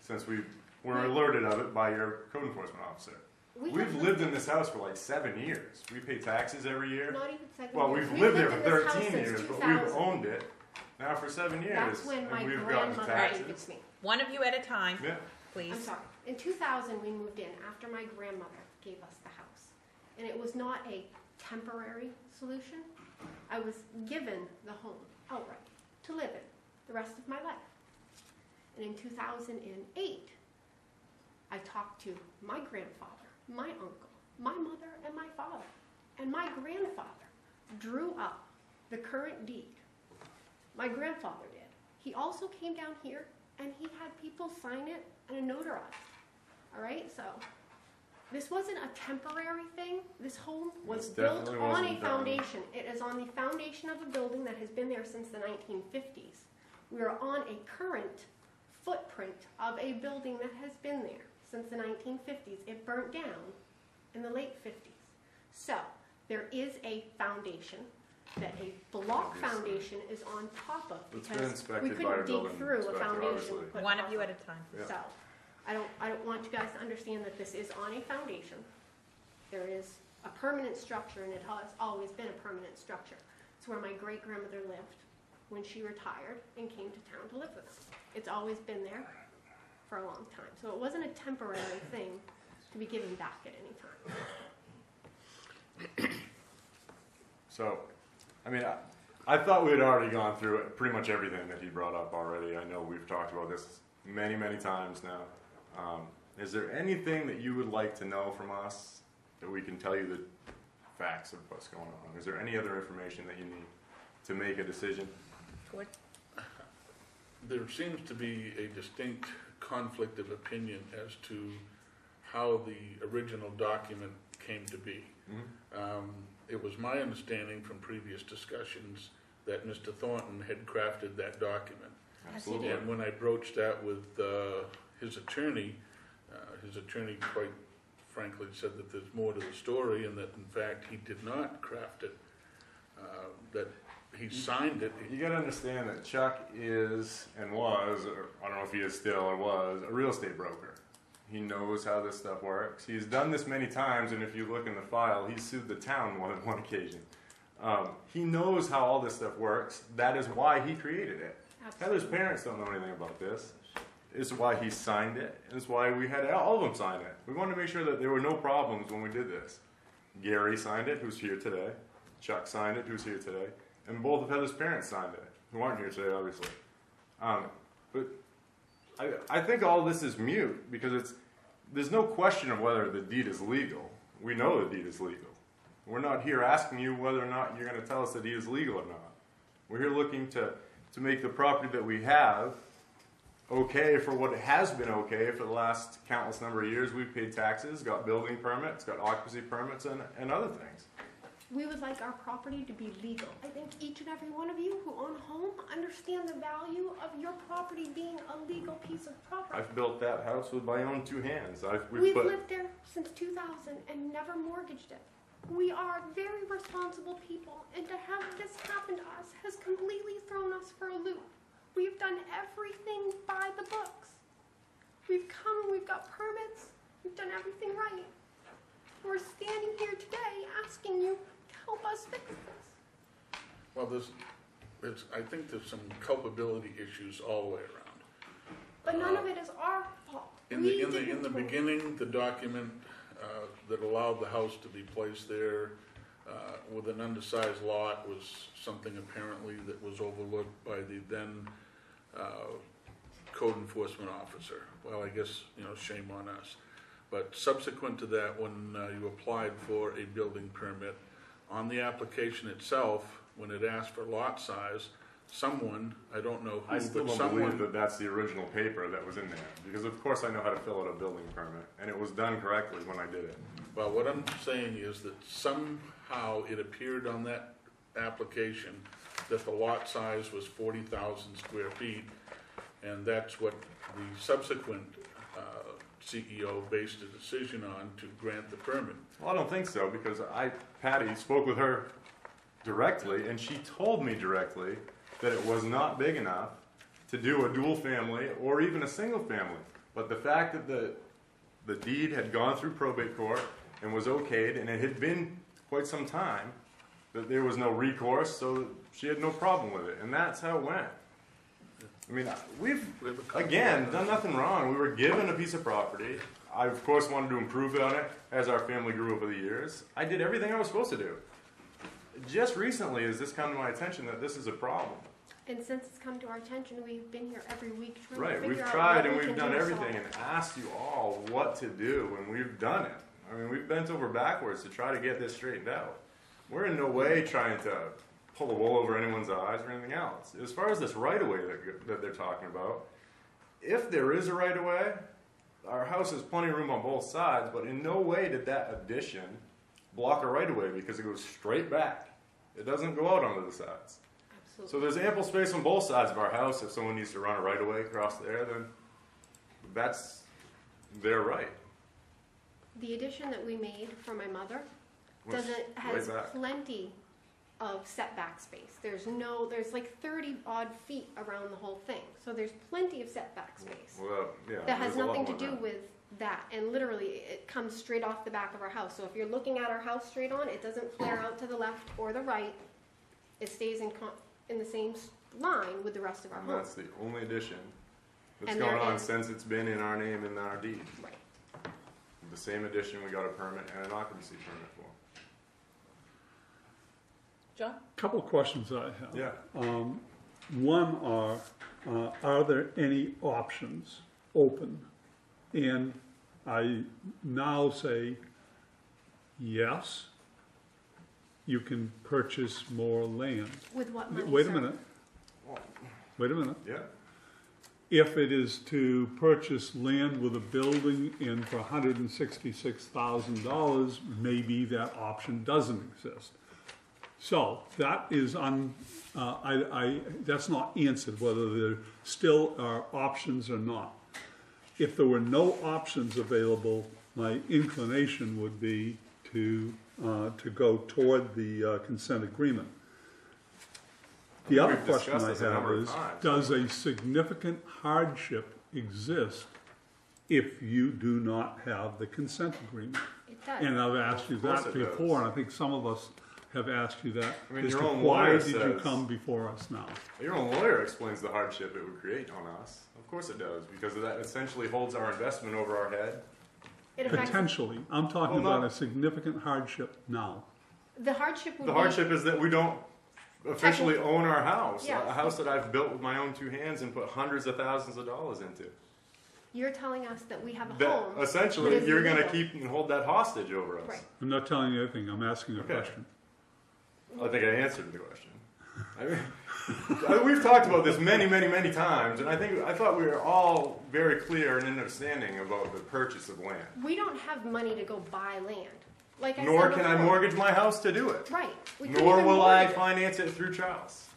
since we were alerted of it by your code enforcement officer. We've lived in this house for like 7 years. We pay taxes every year. Not even 7 Well, years. we've lived there in for this house 13 since years, but 2000. we've owned it now for 7 years. That's when my and we've gotten grandmother taxes. gave it to me. One of you at a time, Yeah. please. I'm sorry. In 2000, we moved in after my grandmother gave us the house. And it was not a temporary solution. I was given the home. outright to live in the rest of my life. And in 2008, I talked to my grandfather, my uncle, my mother, and my father. And my grandfather drew up the current deed. My grandfather did. He also came down here and he had people sign it and notarize. All right, so this wasn't a temporary thing. This home was built on a foundation. It is on the foundation of a building that has been there since the 1950s. We are on a current footprint of a building that has been there since the 1950s. It burnt down in the late 50s. So there is a foundation that a block foundation is on top of, because we couldn't dig through a foundation. One of you at a time. So I don't want you guys to understand that this is on a foundation. There is a permanent structure, and it has always been a permanent structure. It's where my great-grandmother lived when she retired and came to town to live with us. It's always been there for a long time. So it wasn't a temporary thing to be given back at any time. So, I mean, I thought we had already gone through pretty much everything that he brought up already. I know we've talked about this many, many times now. Is there anything that you would like to know from us that we can tell you the facts of what's going on? Is there any other information that you need to make a decision? Good. There seems to be a distinct conflict of opinion as to how the original document came to be. It was my understanding from previous discussions that Mr. Thornton had crafted that document. Absolutely. And when I broached that with his attorney quite frankly said that there's more to the story, and that in fact he did not craft it, that he signed it. You got to understand that Chuck is and was, or I don't know if he is still or was, a real estate broker. He knows how this stuff works. He's done this many times, and if you look in the file, he's sued the town more than one occasion. He knows how all this stuff works. That is why he created it. Heather's parents don't know anything about this. It's why he signed it. It's why we had all of them sign it. We wanted to make sure that there were no problems when we did this. Gary signed it, who's here today. Chuck signed it, who's here today. And both of Heather's parents signed it, who aren't here today, obviously. But I think all this is mute, because there's no question of whether the deed is legal. We know the deed is legal. We're not here asking you whether or not you're going to tell us the deed is legal or not. We're here looking to make the property that we have okay for what it has been okay for the last countless number of years. We've paid taxes, got building permits, got occupancy permits, and other things. We would like our property to be legal. I think each and every one of you who own a home understand the value of your property being a legal piece of property. I've built that house with my own two hands. We've lived there since 2000 and never mortgaged it. We are very responsible people, and to have this happen to us has completely thrown us for a loop. We've done everything by the books. We've come, we've got permits, we've done everything right. We're standing here today asking you to help us fix this. Well, I think there's some culpability issues all the way around. But none of it is our fault. In the beginning, the document that allowed the house to be placed there with an undersized lot was something apparently that was overlooked by the then code enforcement officer. Well, I guess, shame on us. But subsequent to that, when you applied for a building permit, on the application itself, when it asked for lot size, someone, I don't know who, I still but don't believe someone, that that's the original paper that was in there, because of course I know how to fill out a building permit, and it was done correctly when I did it. well, what I'm saying is that somehow it appeared on that application that the lot size was 40,000 square feet, and that's what the subsequent CEO based a decision on to grant the permit. Well, I don't think so, because Patty spoke with her directly, and she told me directly that it was not big enough to do a dual family or even a single family. But the fact that the deed had gone through probate court and was okayed, and it had been quite some time, that there was no recourse, so she had no problem with it. And that's how it went. I mean, we've, again, done nothing wrong. We were given a piece of property. I, of course, wanted to improve on it as our family grew over the years. I did everything I was supposed to do. Just recently has this come to my attention that this is a problem. And since it's come to our attention, we've been here every week trying to Right, figure we've out tried what and we we've can done do to everything solve and it. asked you all what to do, and we've done it. I mean, we've bent over backwards to try to get this straightened out. We're in no way trying to pull the wool over anyone's eyes or anything else. As far as this right-of-way that they're talking about, if there is a right-of-way, our house has plenty of room on both sides, but in no way did that addition block a right-of-way because it goes straight back. It doesn't go out onto the sides. Absolutely. So there's ample space on both sides of our house. If someone needs to run a right-of-way across there, then that's their right. The addition that we made for my mother Which- has way back. plenty of setback space. There's like 30 odd feet around the whole thing. So there's plenty of setback space. Well, yeah, That has there's a lot nothing to more do than that. with that. And literally, it comes straight off the back of our house. So if you're looking at our house straight on, it doesn't flare out to the left or the right. It stays in the same line with the rest of our And home. that's the only addition that's And gone there on is- since it's been in our name and our deed. Right. The same addition we got a permit and an occupancy permit for. John? Couple of questions I have. Yeah. One are there any options open? And I now say, yes, you can purchase more land. With what money, Wait a sir? minute, wait a minute. Yeah. If it is to purchase land with a building in for $166,000, maybe that option doesn't exist. So that is that's not answered, whether there still are options or not. If there were no options available, my inclination would be to go toward the consent agreement. The other We've question I discussed this a number have of is, times. does a significant hardship exist if you do not have the consent agreement? It does. And I've asked you Of course that it does. before, and I think some of us have asked you that. I mean, as your to own why lawyer did you says- come before us now? Your own lawyer explains the hardship it would create on us. Of course it does, because that essentially holds our investment over our head. It affects Potentially, I'm talking Well, about no. a significant hardship now. the hardship. Would The hardship is that we don't officially own our house. Yes. A house that I've built with my own two hands and put hundreds of thousands of dollars into. You're telling us that we have a That home. essentially that is you're going to illegal. keep and hold that hostage over us. Right. I'm not telling you anything, I'm asking a Okay. question. I think I answered the question. We've talked about this many, many, many times, and I thought we were all very clear and understanding about the purchase of land. We don't have money to go buy land. Like I Nor said can I before. mortgage my house to do it. Right. We couldn't Nor even will I mortgage it. finance it through Charles.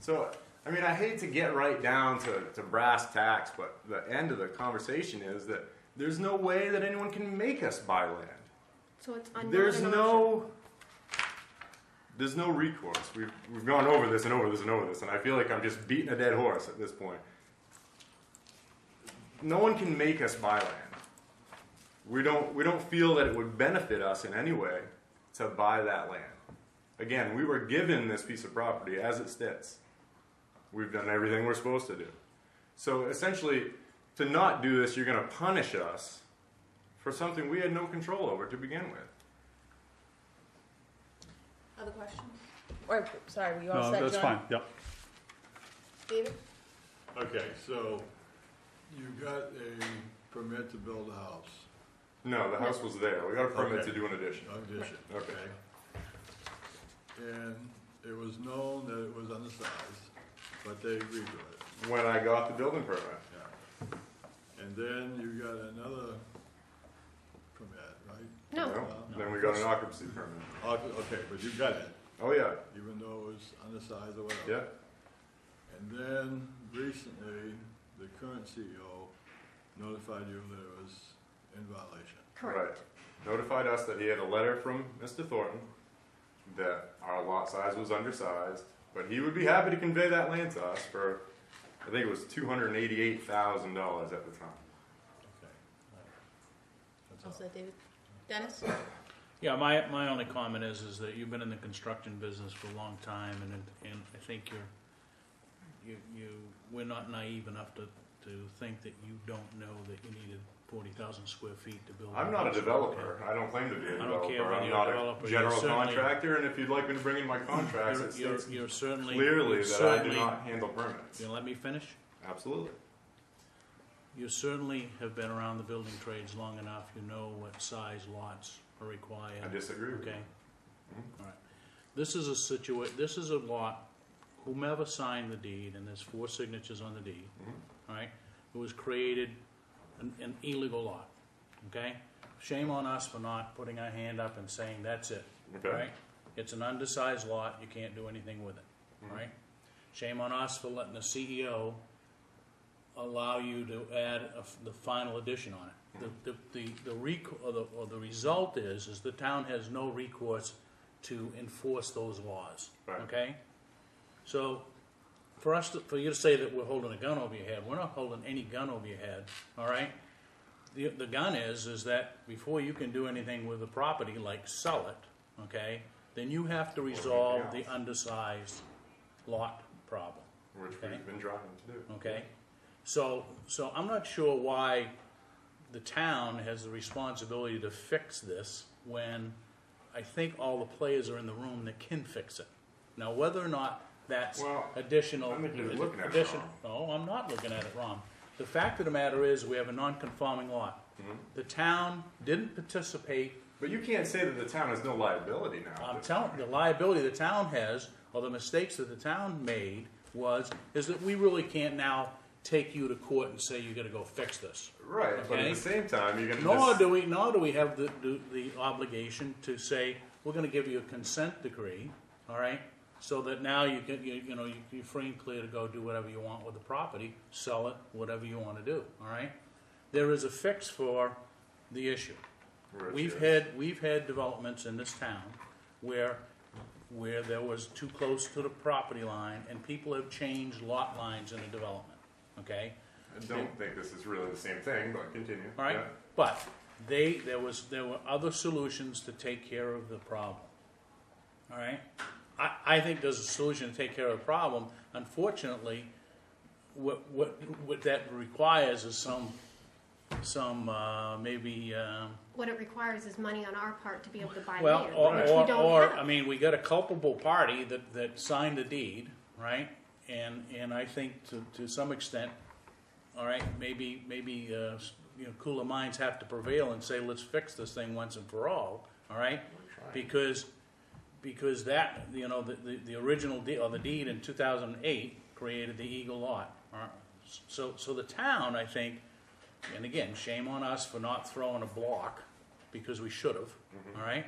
So, I mean, I hate to get right down to brass tacks, but the end of the conversation is that there's no way that anyone can make us buy land. So it's not There's an option. there's no recourse. We've gone over this and over this and over this, and I feel like I'm just beating a dead horse at this point. No one can make us buy land. We don't feel that it would benefit us in any way to buy that land. Again, we were given this piece of property as it sits. We've done everything we're supposed to do. So essentially, to not do this, you're going to punish us for something we had no control over to begin with. Other questions? Or, sorry, were you all No, set, John? that's fine, yep. David? Okay, so you got a permit to build a house. No, the house was there. We got a permit Okay. to do an addition. Addition, Okay. okay? And it was known that it was undersized, but they agreed to it. When I got the building permit. Yeah. And then you got another permit, right? No. Then we got an occupancy permit. Okay, but you got it, Oh, yeah. even though it was undersized or whatever. Yeah. And then recently, the current CEO notified you that it was in violation. Correct. Right. Notified us that he had a letter from Mr. Thornton that our lot size was undersized, but he would be happy to convey that land to us for, I think it was $288,000 at the time. Okay. That's All all. set, David? Dennis? Yeah, my only comment is that you've been in the construction business for a long time, and I think we're not naive enough to to think that you don't know that you needed 40,000 square feet to build. I'm not a developer. I don't claim to be a I don't care developer. whether I'm you're not a developer. a general You're certainly- contractor, and if you'd like me to bring in my contracts, it states You're certainly. clearly you're that I certainly- do not handle permits. You let me finish? Absolutely. You certainly have been around the building trades long enough, you know what size lots are required. I disagree with you. Okay? All right. This is this is a lot, whomever signed the deed, and there's 4 signatures on the deed, all right? It was created an illegal lot, okay? Shame on us for not putting our hand up and saying, that's it, Okay. right? It's an undersized lot, you can't do anything with it, all right? Shame on us for letting the CEO allow you to add the final addition on it. The result is the town has no recourse to enforce those laws, Right. okay? So, for you to say that we're holding a gun over your head, we're not holding any gun over your head, all right? The gun is that before you can do anything with the property, like sell it, okay, then you have to resolve the undersized lot problem, Which okay? we've been trying to do. Okay? So I'm not sure why the town has the responsibility to fix this when I think all the players are in the room that can fix it. Now, whether or not that's Well, additional. I think you're looking at it addition- wrong. No, I'm not looking at it wrong. The fact of the matter is, we have a non-conforming lot. The town didn't participate. But you can't say that the town has no liability now. I'm telling, the liability the town has, or the mistakes that the town made is that we really can't now take you to court and say you gotta go fix this. Right, but Okay? at the same time, you're going to Nor do we have the obligation to say, we're gonna give you a consent decree, all right? So that now you're free and clear to go do whatever you want with the property, sell it, whatever you wanna do, all right? There is a fix for the issue. We've had developments in this town where there was too close to the property line and people have changed lot lines in a development, okay? I don't think this is really the same thing, but continue. All right, Yeah. but there were other solutions to take care of the problem. All right, I think there's a solution to take care of the problem. Unfortunately, what that requires is some maybe. What it requires is money on our part to be able to buy Well, land, which we don't have. I mean, we got a culpable party that signed the deed, right? And I think to some extent, all right, maybe cooler minds have to prevail and say, let's fix this thing once and for all right? Because that, the original deed, or the deed in 2008 created the Eagle lot. All right? So the town, I think, and again, shame on us for not throwing a block, because we should have, all right?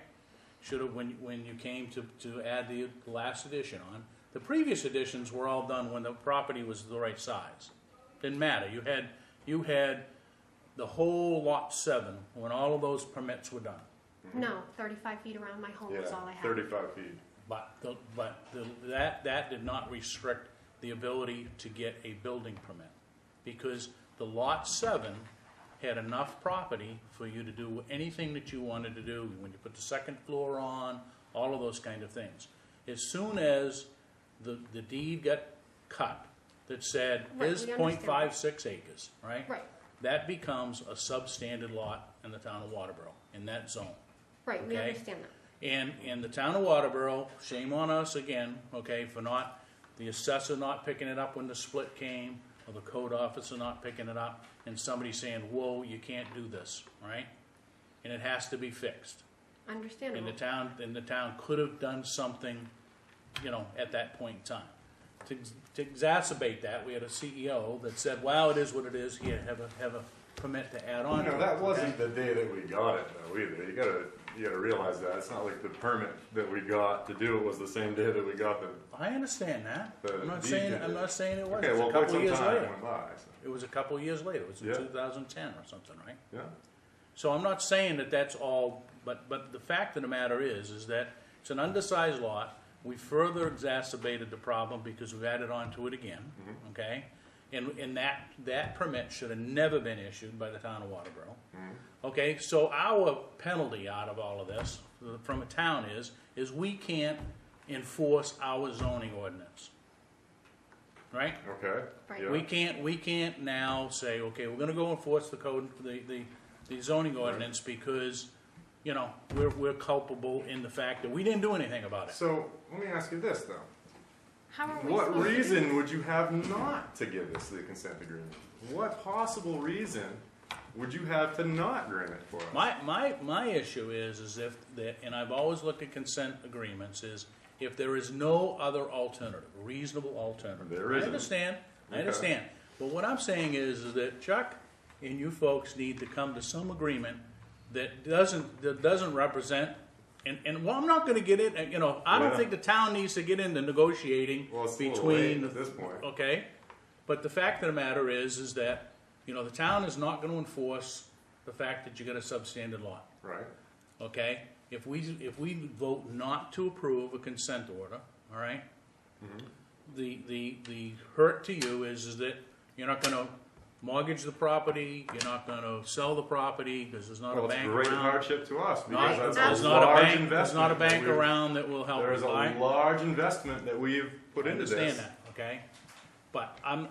Should have when you came to add the last addition on. The previous additions were all done when the property was the right size. Didn't matter. You had the whole lot 7 when all of those permits were done. No, 35 feet around my home is all I have. 35 feet. But that did not restrict the ability to get a building permit, because the lot 7 had enough property for you to do anything that you wanted to do when you put the second floor on, all of those kind of things. As soon as the deed got cut that said, Right, here's we understand 0.56 acres, right? Right, That becomes a substandard lot in the town of Waterboro, in that zone. right, we Okay. understand that. And the town of Waterboro, shame on us again, okay, for the assessor not picking it up when the split came, or the code officer not picking it up, and somebody saying, whoa, you can't do this, right? And it has to be fixed. Understandable. And the town could have done something, at that point in time. To exacerbate that, we had a CEO that said, well, it is what it is, here, have a permit to add on to it. That wasn't the day that we got it, though, either. You gotta realize that. It's not like the permit that we got to do it was the same day that we got the... I understand that. The I'm not deed saying did I'm it. not saying it wasn't. Okay, It was well, a quite couple of some years time later. went by. So. It was a couple of years later. It was in Yeah. 2010 or something, right? Yeah. So I'm not saying that that's all, but the fact of the matter is that it's an undersized lot. We further exacerbated the problem because we've added on to it again, okay? And that permit should have never been issued by the town of Waterboro. Okay, so our penalty out of all of this from a town is we can't enforce our zoning ordinance. right? Okay. Right. Yeah. We can't now say, okay, we're gonna go enforce the code, the zoning ordinance because, you know, we're culpable in the fact that we didn't do anything about it. So let me ask you this though. How are we What supposed to do reason this? would you have not to give this the consent agreement? What possible reason would you have to not grant it for us? My issue is if that, and I've always looked at consent agreements, is if there is no other alternative, reasonable alternative. There I isn't. understand, I Okay. understand. But what I'm saying is that Chuck and you folks need to come to some agreement that doesn't represent, and well, I'm not gonna get it, you know, I don't Yeah. think the town needs to get into negotiating Well, it's a little late between, at this point. okay? But the fact of the matter is that, you know, the town is not gonna enforce the fact that you got a substandard lot. Right. Okay, if we vote not to approve a consent order, all right? The hurt to you is that you're not gonna mortgage the property, you're not gonna sell the property, because there's not Well, a it's bank great around. hardship to us Not- because There's that's a not a large bank, investment. there's not a that bank we've- around that will help. There's a right? large investment that we've put I into understand this. that, okay? But I'm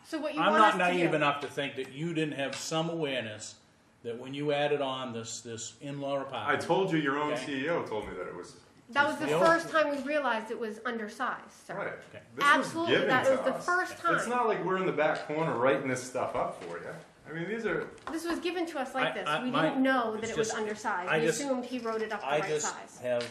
So what you not want us to naive do? enough to think that you didn't have some awareness that when you added on this in-law I apartment. told you your own Okay. CEO told me that it was That was the The first time we realized it was undersized, sir. right. Okay. This Absolutely, was given that to was the us. first time. It's not like we're in the back corner writing this stuff up for you. I mean, these are This was given to us like this. We my- didn't know that it's it was just- undersized. I We just- assumed he wrote it up the I right just size. have.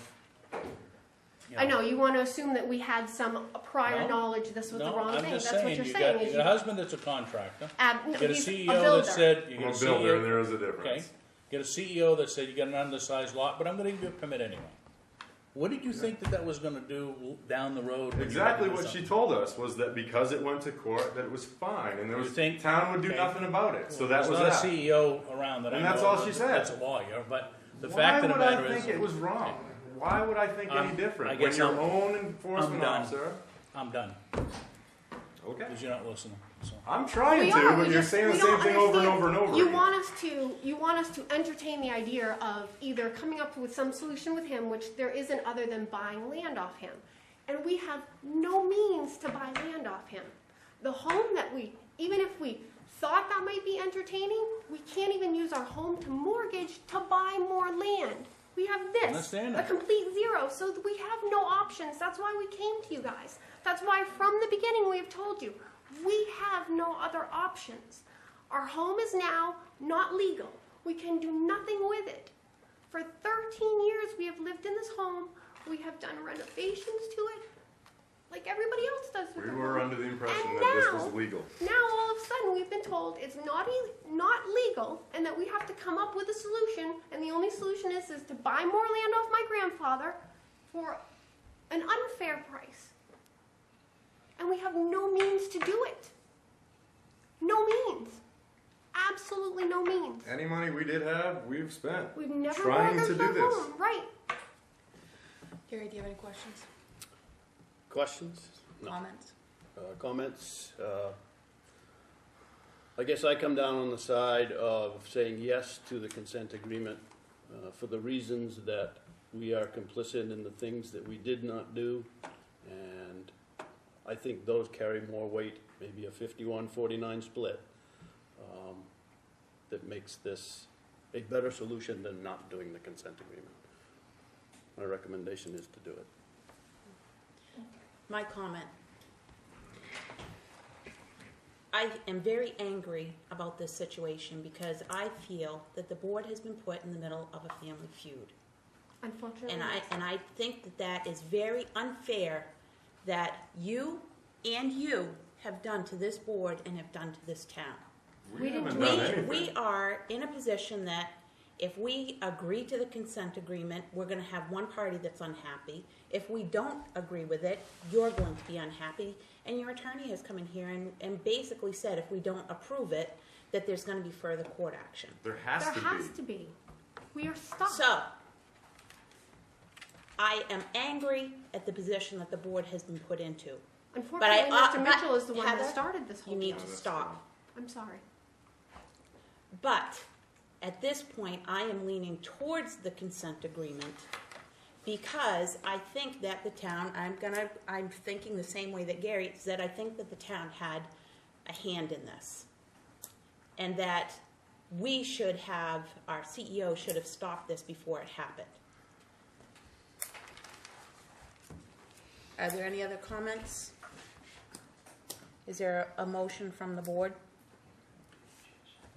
you I know, you want to assume that we had some prior No. knowledge this was the No, wrong I'm thing. just That's what saying, you're you saying. got is your you- husband that's a contractor. no, Get a he's CEO builder. that said, you I'm get a a builder, and CEO, there is a okay, difference. get a CEO that said you got an undersized lot, but I'm gonna give you a permit anyway. What did you think that was gonna do down the road? when you Exactly had to do what she something? told us was that because it went to court, that it was fine, and there You was think- town would do okay. nothing about it. So that There's was not a that. CEO around that I And know. that's all of she said. That's a lawyer, but the Why fact of the would matter I is. think it was wrong? Why would I think any I different? When guess your I'm- own enforcement I'm done. officer. I'm done, Okay. because you're not listening, so. I'm trying We to, are, but we you're just- saying the we same don't thing over and understand. over and over You again. want us to entertain the idea of either coming up with some solution with him, which there isn't other than buying land off him. And we have no means to buy land off him. The home that even if we thought that might be entertaining, we can't even use our home to mortgage to buy more land. We have this, Understand a that. complete zero, so we have no options. That's why we came to you guys. That's why from the beginning we have told you, we have no other options. Our home is now not legal. We can do nothing with it. For 13 years we have lived in this home. We have done renovations to it, like everybody else does with We their were home. under the impression And that this now- was legal. Now all of a sudden we've been told it's not legal and that we have to come up with a solution, and the only solution is to buy more land off my grandfather for an unfair price. And we have no means to do it. No means. Absolutely no means. Any money we did have, we've spent. We've never Trying to mortgaged do our this. home. Right. Gary, do you have any questions, Questions? No. comments? Comments? I guess I come down on the side of saying yes to the consent agreement for the reasons that we are complicit in the things that we did not do, and I think those carry more weight, maybe a 51-49 split, that makes this a better solution than not doing the consent agreement. My recommendation is to do it. My comment. I am very angry about this situation because I feel that the board has been put in the middle of a family feud. Unfortunately. And I think that that is very unfair that you have done to this board and have done to this town. We haven't didn't- done anything. We are in a position that if we agree to the consent agreement, we're gonna have one party that's unhappy. If we don't agree with it, you're going to be unhappy. And your attorney has come in here and basically said if we don't approve it, that there's gonna be further court action. There has There to has be. to be. We are stuck. So, I am angry at the position that the board has been put into. Unfortunately, but Mr. Mitchell is the one Heather, that started this whole You need deal. to stop. I'm sorry. But at this point, I am leaning towards the consent agreement because I think that the town, I'm thinking the same way that Gary, is that I think that the town had a hand in this. And that we should have, our CEO should have stopped this before it happened. Are there any other comments? Is there a motion from the board?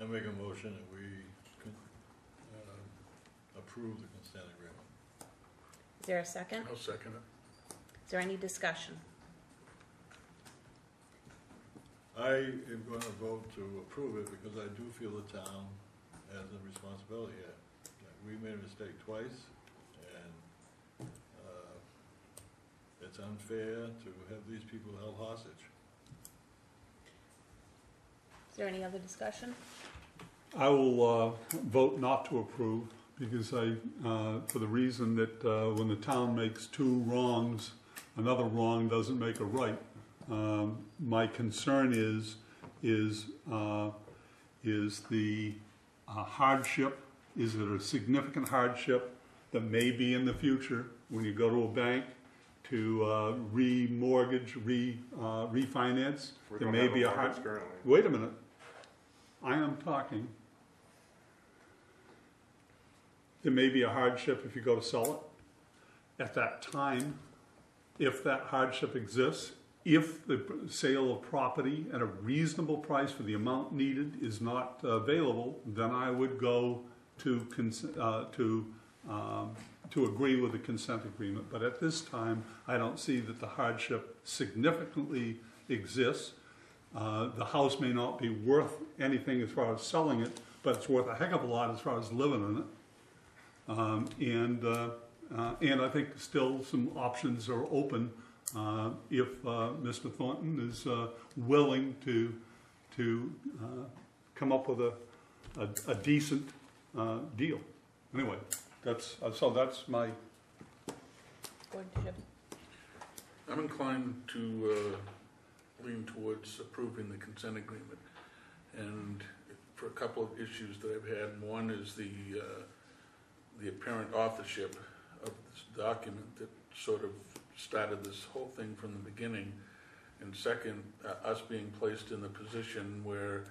I make a motion that we approve the consent agreement. Is there a second? I'll second it. Is there any discussion? I am going to vote to approve it because I do feel the town has a responsibility here. We made a mistake twice, and it's unfair to have these people held hostage. Is there any other discussion? I will vote not to approve because for the reason that when the town makes two wrongs, another wrong doesn't make a right. My concern is the hardship. Is it a significant hardship that may be in the future when you go to a bank to remortgage, refinance? There may be a hardship. Wait a minute. I am talking. There may be a hardship if you go to sell it. At that time, if that hardship exists, if the sale of property at a reasonable price for the amount needed is not available, then I would go to agree with the consent agreement. But at this time, I don't see that the hardship significantly exists. The house may not be worth anything as far as selling it, but it's worth a heck of a lot as far as living in it. And I think still some options are open if Mr. Thornton is willing to come up with a decent deal. Anyway, that's my. I'm inclined to lean towards approving the consent agreement, and for a couple of issues that I've had. One is the apparent authorship of this document that sort of started this whole thing from the beginning, and second, us being placed in the position where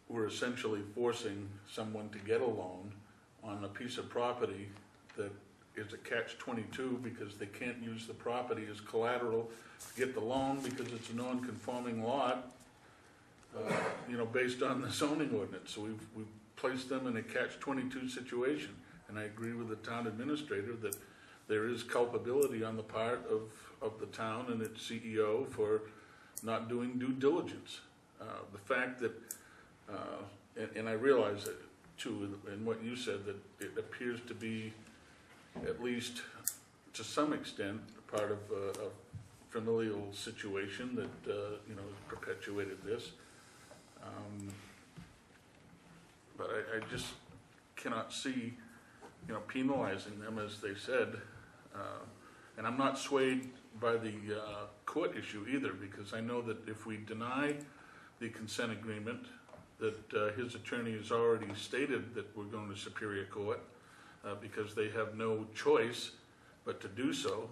we're essentially forcing someone to get a loan on a piece of property that is a catch-22 because they can't use the property as collateral to get the loan because it's a non-conforming lot, based on the zoning ordinance. So we've placed them in a catch-22 situation, and I agree with the town administrator that there is culpability on the part of the town and its CEO for not doing due diligence. The fact that, and I realize that too, in what you said, that it appears to be, at least to some extent, part of a familial situation that has perpetuated this. But I just cannot see, penalizing them as they said. And I'm not swayed by the court issue either, because I know that if we deny the consent agreement, that his attorney has already stated that we're going to Superior Court because they have no choice but to do so,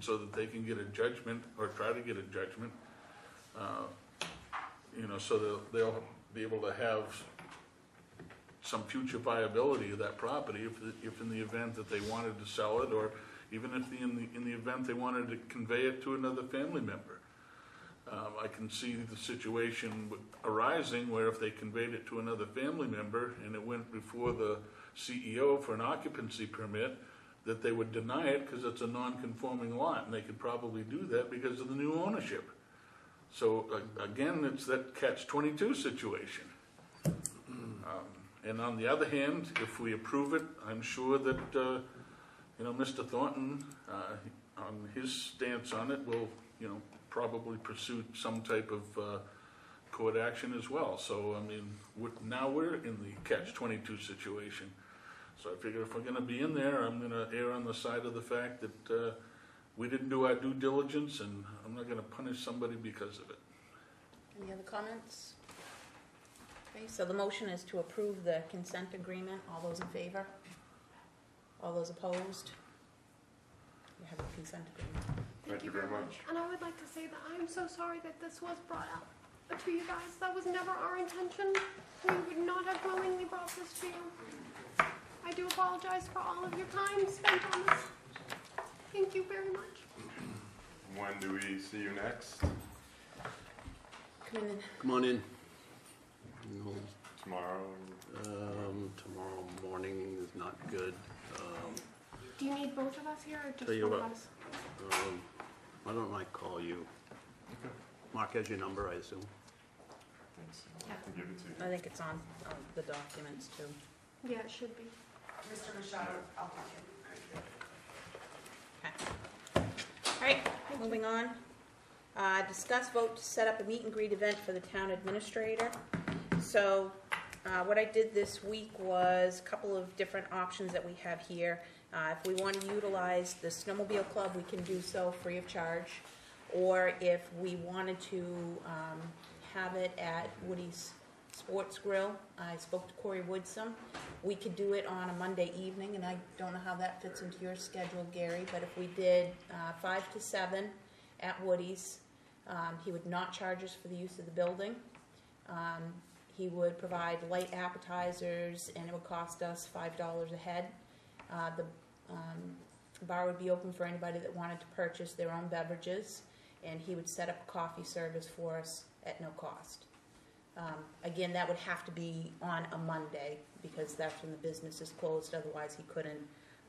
so that they can get a judgment or try to get a judgment, so they'll be able to have some future viability of that property if in the event that they wanted to sell it, or even if in the event they wanted to convey it to another family member. I can see the situation arising where if they conveyed it to another family member and it went before the CEO for an occupancy permit, that they would deny it because it's a non-conforming lot, and they could probably do that because of the new ownership. So again, it's that catch-22 situation. And on the other hand, if we approve it, I'm sure that Mr. Thornton, on his stance on it, will probably pursue some type of court action as well. So I mean, now we're in the catch-22 situation. So I figure if we're going to be in there, I'm going to err on the side of the fact that we didn't do our due diligence, and I'm not going to punish somebody because of it. Any other comments? Okay, so the motion is to approve the consent agreement. All those in favor? All those opposed? You have a consent agreement. Thank you very much. And I would like to say that I am so sorry that this was brought up to you guys. That was never our intention. We would not have knowingly brought this to you. I do apologize for all of your time spent on this. Thank you very much. When do we see you next? Come in. Come on in. No, Tomorrow? tomorrow morning is not good. Do you need both of us here or just Tell you one of what. us? Why don't I call you? Mark has your number, I assume. I can give it to you. I think it's on the documents too. Yeah, it should be. Mr. Machado, I'll talk to you. Okay. All right, moving on. Discuss vote to set up a meet and greet event for the town administrator. So what I did this week was a couple of different options that we have here. If we want to utilize the snowmobile club, we can do so free of charge. Or if we wanted to have it at Woody's Sports Grill, I spoke to Corey Woodsum. We could do it on a Monday evening, and I don't know how that fits into your schedule, Gary, but if we did 5 to 7 at Woody's, he would not charge us for the use of the building. He would provide light appetizers, and it would cost us $5 a head. The bar would be open for anybody that wanted to purchase their own beverages, and he would set up a coffee service for us at no cost. Again, that would have to be on a Monday because that's when the business is closed, otherwise he couldn't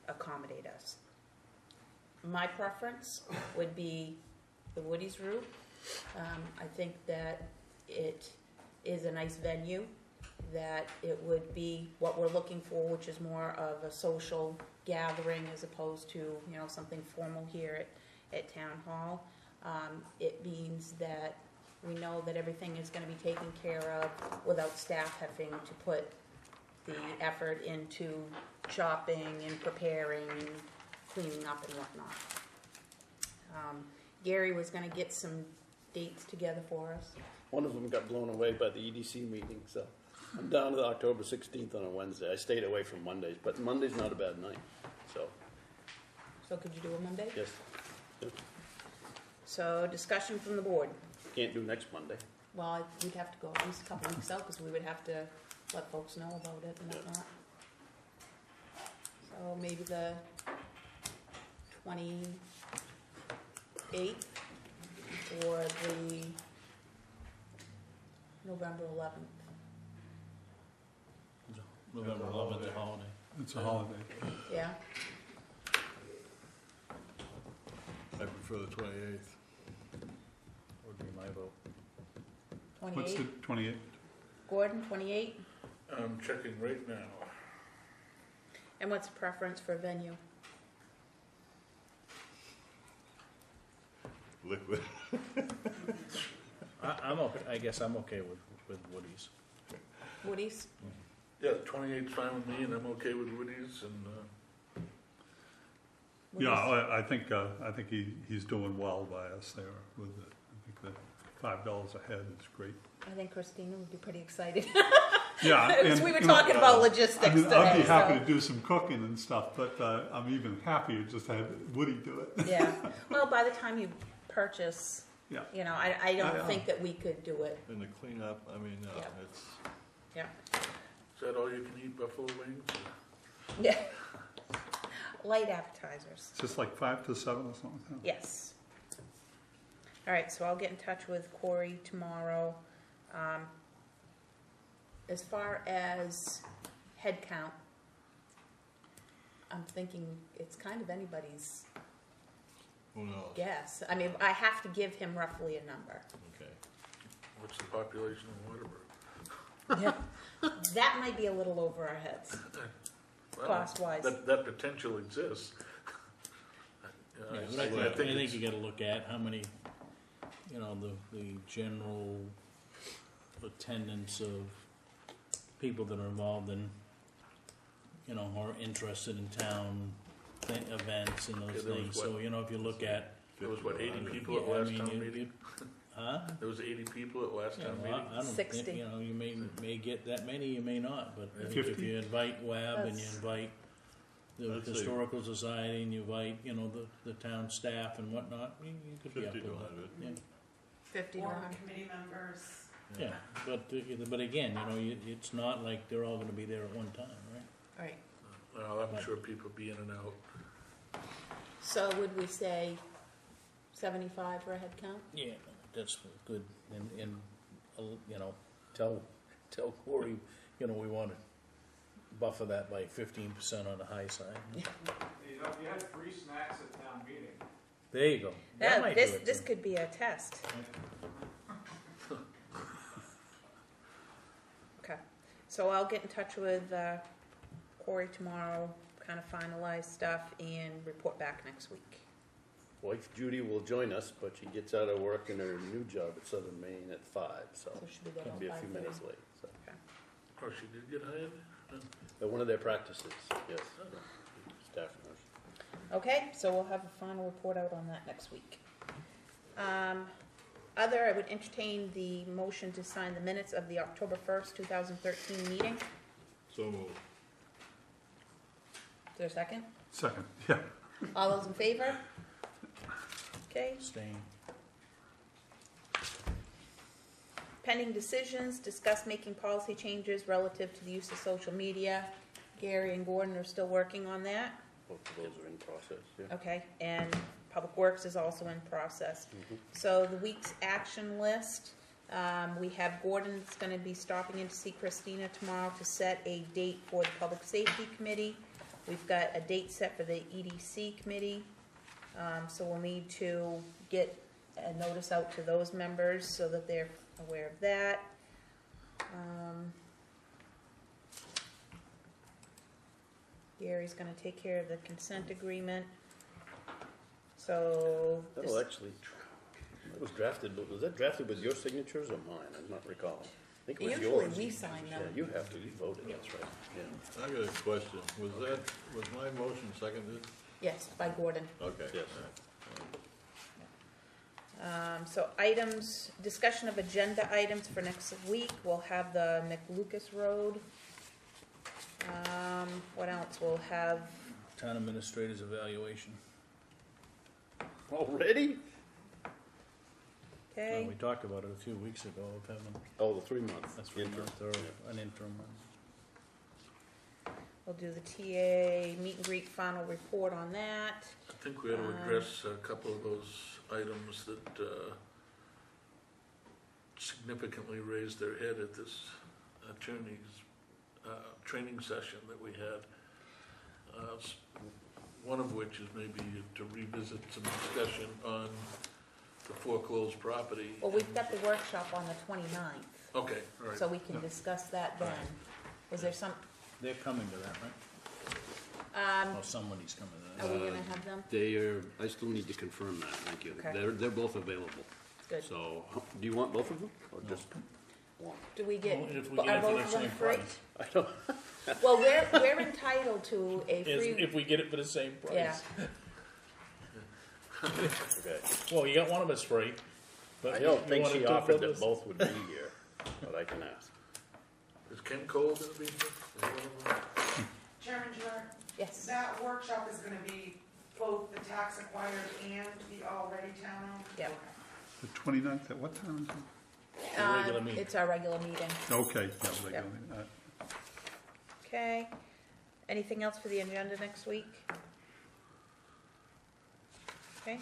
accommodate us. My preference would be the Woody's route. I think that it is a nice venue, that it would be what we're looking for, which is more of a social gathering as opposed to, you know, something formal here at Town Hall. It means that we know that everything is going to be taken care of without staff having to put the effort into shopping and preparing and cleaning up and whatnot. Gary was going to get some dates together for us. One of them got blown away by the EDC meeting, so I'm down to October 16th on a Wednesday. I stayed away from Mondays, but Monday's not a bad night, so, So could you do a Monday? yes. So discussion from the board. Can't do next Monday. Well, we'd have to go at least a couple weeks out because we would have to let folks know about it and whatnot. So maybe the 28th or the November 11th. November 11th, the holiday. It's a holiday. Yeah? I prefer the 28th. Would be my vote. What's 28th? the 28th? Gordon, 28th? I'm checking right now. And what's the preference for venue? Liquid. I'm okay, I guess I'm okay with Woody's. Woody's? Yeah, 28th's fine with me, and I'm okay with Woody's, and Woody's? Yeah, I think he's doing well by us there with it. I think that $5 a head is great. I think Christina would be pretty excited. Yeah, Because we were talking about logistics I mean, today. I'd be happy so. to do some cooking and stuff, but I'm even happier just to have Woody do it. Yeah. Well, by the time you purchase, Yeah. you know, I don't Yeah. think that we could do it. And the cleanup, I mean, Yeah. it's, Yeah. is that all you can eat, buffalo wings? Yeah. Light appetizers. It's just like 5 to 7 or something. Like that. Yes. All right, so I'll get in touch with Corey tomorrow. As far as head count, I'm thinking it's kind of anybody's who knows? guess. I mean, I have to give him roughly a number. Okay. What's the population of Waterboro? Yeah. That might be a little over our heads, Well, cost-wise. That potential exists. Yeah, I but think I think it's- you gotta look at how many, you know, the general attendance of people that are involved in, you know, or interested in town events and those Yeah, there was things. what? So, you know, if you look at, There was, what, 80 people yeah, at I last mean, town you- meeting? huh? There was 80 people at last Yeah, town well, meeting? I don't 60. think, you know, you may get that many, you may not, but if 50. you invite Webb and you 'Cause- invite the I'd say- historical society and you invite, you know, the town staff and whatnot, you could be up 50 to to that. 100. Yeah. 50 to Board 100. committee members. Yeah, but again, you know, it's not like they're all gonna be there at one time, right? Right. Well, I'm sure people be in and out. So would we say 75 for a head count? Yeah, that's good, and, you know, tell Corey, you know, we wanna buffer that by 15% on the high side. You know, if you had free snacks at town meeting. There you go. That Yeah, might this do it, this too. could be a test. Okay, so I'll get in touch with Corey tomorrow, kind of finalize stuff, and report back next week. Wife Judy will join us, but she gets out of work in her new job at Southern Maine at 5, so So she'll be there she'll by be a few 5:30. minutes late. So. Oh, she did get hired? At one of their practices, yes. Staff nurse. Okay, so we'll have a final report out on that next week. Other, I would entertain the motion to sign the minutes of the October 1st, 2013 meeting. Is So moved. there a second? Second, yeah. All those in favor? Okay. Staying. Pending decisions, discuss making policy changes relative to the use of social media. Gary and Gordon are still working on that. Both of those are in process, yeah. Okay, and Public Works is also in process. Mhm. So the week's action list, we have Gordon that's gonna be stopping in to see Christina tomorrow to set a date for the Public Safety Committee. We've got a date set for the EDC Committee, so we'll need to get a notice out to those members so that they're aware of that. Gary's gonna take care of the consent agreement. So, That'll actually, that was drafted, but was that drafted with your signatures or mine? I'm not recalling. I think it was usually yours. we sign Yeah, them. you have to, you voted, that's right, yeah. I got a question. Was my motion seconded? Yes, by Gordon. Okay. Yes. So items, discussion of agenda items for next week, we'll have the McLucas Road. What else? We'll have, Town administrator's evaluation. Already? okay, Well, we talked about it a few weeks ago of having Oh, the 3 months. a 3-month or an interim. we'll do the TA meet and greet final report on that. I think we ought to address a couple of those items that significantly raised their head at this attorney's training session that we had. One of which is maybe to revisit some discussion on the foreclosed property. Well, we've got the workshop on the 29th, Okay, all right. so we can discuss that then. Was there some, They're coming to that, right? Or somebody's coming to are that. we gonna have them? They are, I still need to confirm that, thank you. Okay. They're both available. Good. So, do you want both of them, or just one? Do we get, Well, if we are get it for both the of them same free? price. I don't, Well, we're entitled to a free, If we get it for the same price. yeah. okay. Well, you got one of us free. But I don't you think wanted she two offered for that this? both would be here, but I can ask. Is Ken Cole gonna be here? Chairman Gerard, Yes. that workshop is gonna be both the tax acquired and the already town owned? Yep. The 29th, at what time is it? A regular meeting. It's our regular meeting. Okay, yeah, regular meeting. Okay. Anything else for the agenda next week? Okay.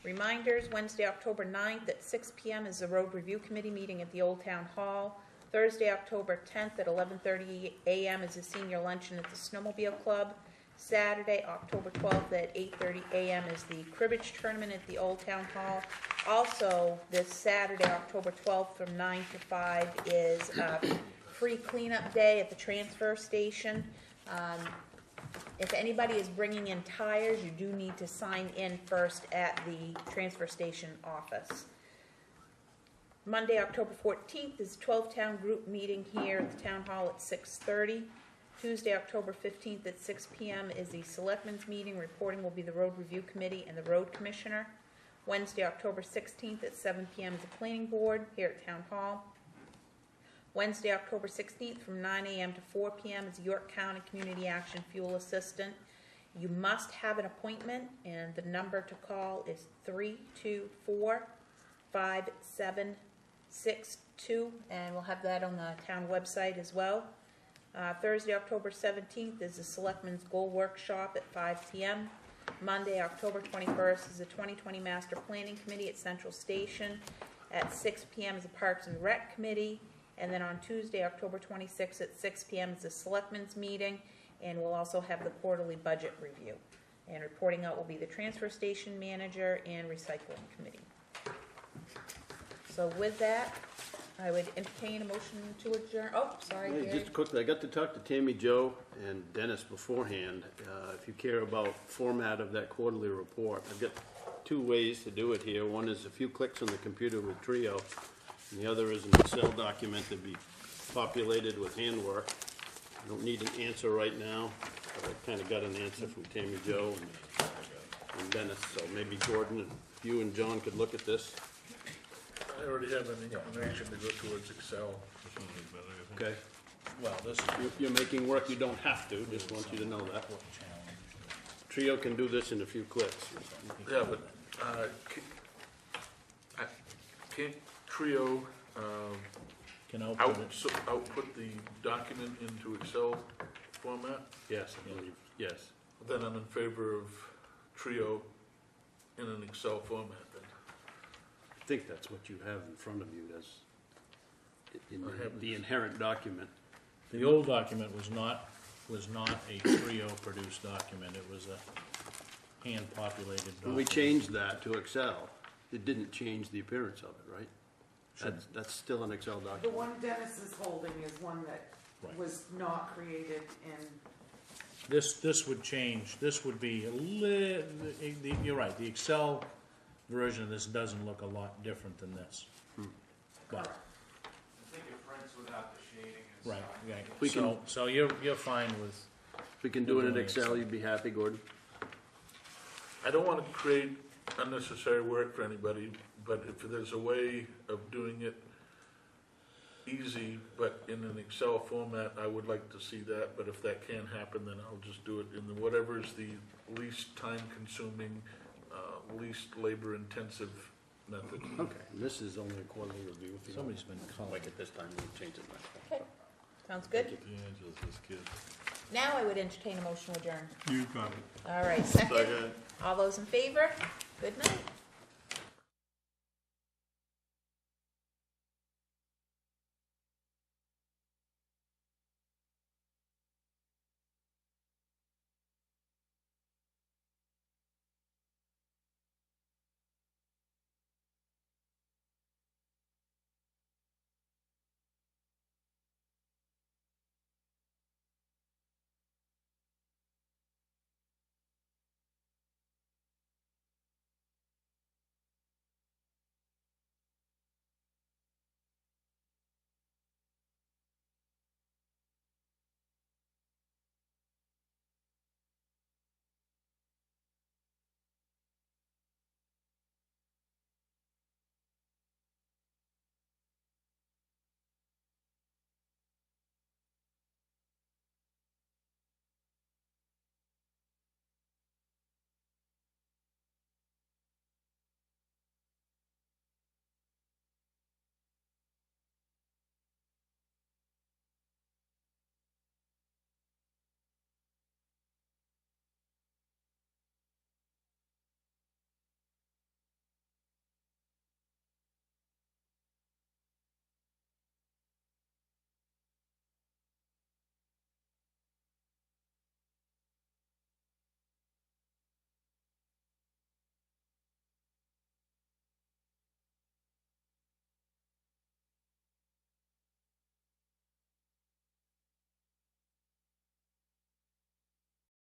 Reminders, Wednesday, October 9th at 6 p.m. is the Road Review Committee meeting at the Old Town Hall. Thursday, October 10th at 11:30 a.m. is the senior luncheon at the Snowmobile Club. Saturday, October 12th at 8:30 a.m. is the cribbage tournament at the Old Town Hall. Also, this Saturday, October 12th from 9 to 5 is free cleanup day at the transfer station. If anybody is bringing in tires, you do need to sign in first at the transfer station office. Monday, October 14th is 12 Town Group meeting here at the Town Hall at 6:30. Tuesday, October 15th at 6 p.m. is the Selectmen's meeting. Reporting will be the Road Review Committee and the Road Commissioner. Wednesday, October 16th at 7 p.m. is the Planning Board here at Town Hall. Wednesday, October 16th from 9 a.m. to 4 p.m. is York County Community Action Fuel Assistant. You must have an appointment, and the number to call is 324-5762, and we'll have that on the town website as well. Thursday, October 17th is the Selectmen's Goal Workshop at 5 p.m. Monday, October 21st is the 2020 Master Planning Committee at Central Station. At 6 p.m. is the Parks and Rec Committee. And then on Tuesday, October 26th at 6 p.m. is the Selectmen's meeting. And we'll also have the quarterly budget review. And reporting out will be the Transfer Station Manager and Recycling Committee. So with that, I would entertain a motion to adjourn. Oh, sorry, Hey, Gary. just quickly, I got to talk to Tammy Jo and Dennis beforehand. If you care about format of that quarterly report, I've got two ways to do it here. One is a few clicks on the computer with Trio, and the other is an Excel document to be populated with handwork. I don't need an answer right now, but I kind of got an answer from Tammy Jo and Dennis, so maybe Gordon, you and John could look at this. I already have an inclination to go towards Excel. Okay. Well, this You're making work you don't have to, just want you to know that. Trio can do this in a few clicks. Yeah, but can't Trio can output it. output the document into Excel format? Yes, I believe, yes. Then I'm in favor of Trio in an Excel format then. I think that's what you have in front of you as in I have the this. inherent document. The old document was not a Trio produced document, it was a hand populated document. When we changed that to Excel, it didn't change the appearance of it, right? That's still an Excel The document. one Dennis is holding is one that Right. was not created in, This would change, this would be you're right, the Excel version of this doesn't look a lot different than this. But, I think it prints without the shading and right, stuff. right, We can- so you're fine with, If we can do it in Excel, you'd be happy, Gordon? I don't want to create unnecessary work for anybody, but if there's a way of doing it easy, but in an Excel format, I would like to see that, but if that can't happen, then I'll just do it in the, whatever is the least time-consuming, least labor-intensive method. Okay, and this is only a quarterly review. If you don't somebody's been calling. like it this time, we'll change it next time. Okay. Sounds good. Angela's this kid. Now I would entertain a motion to adjourn. You got it. All right, second. All those in favor? Good night.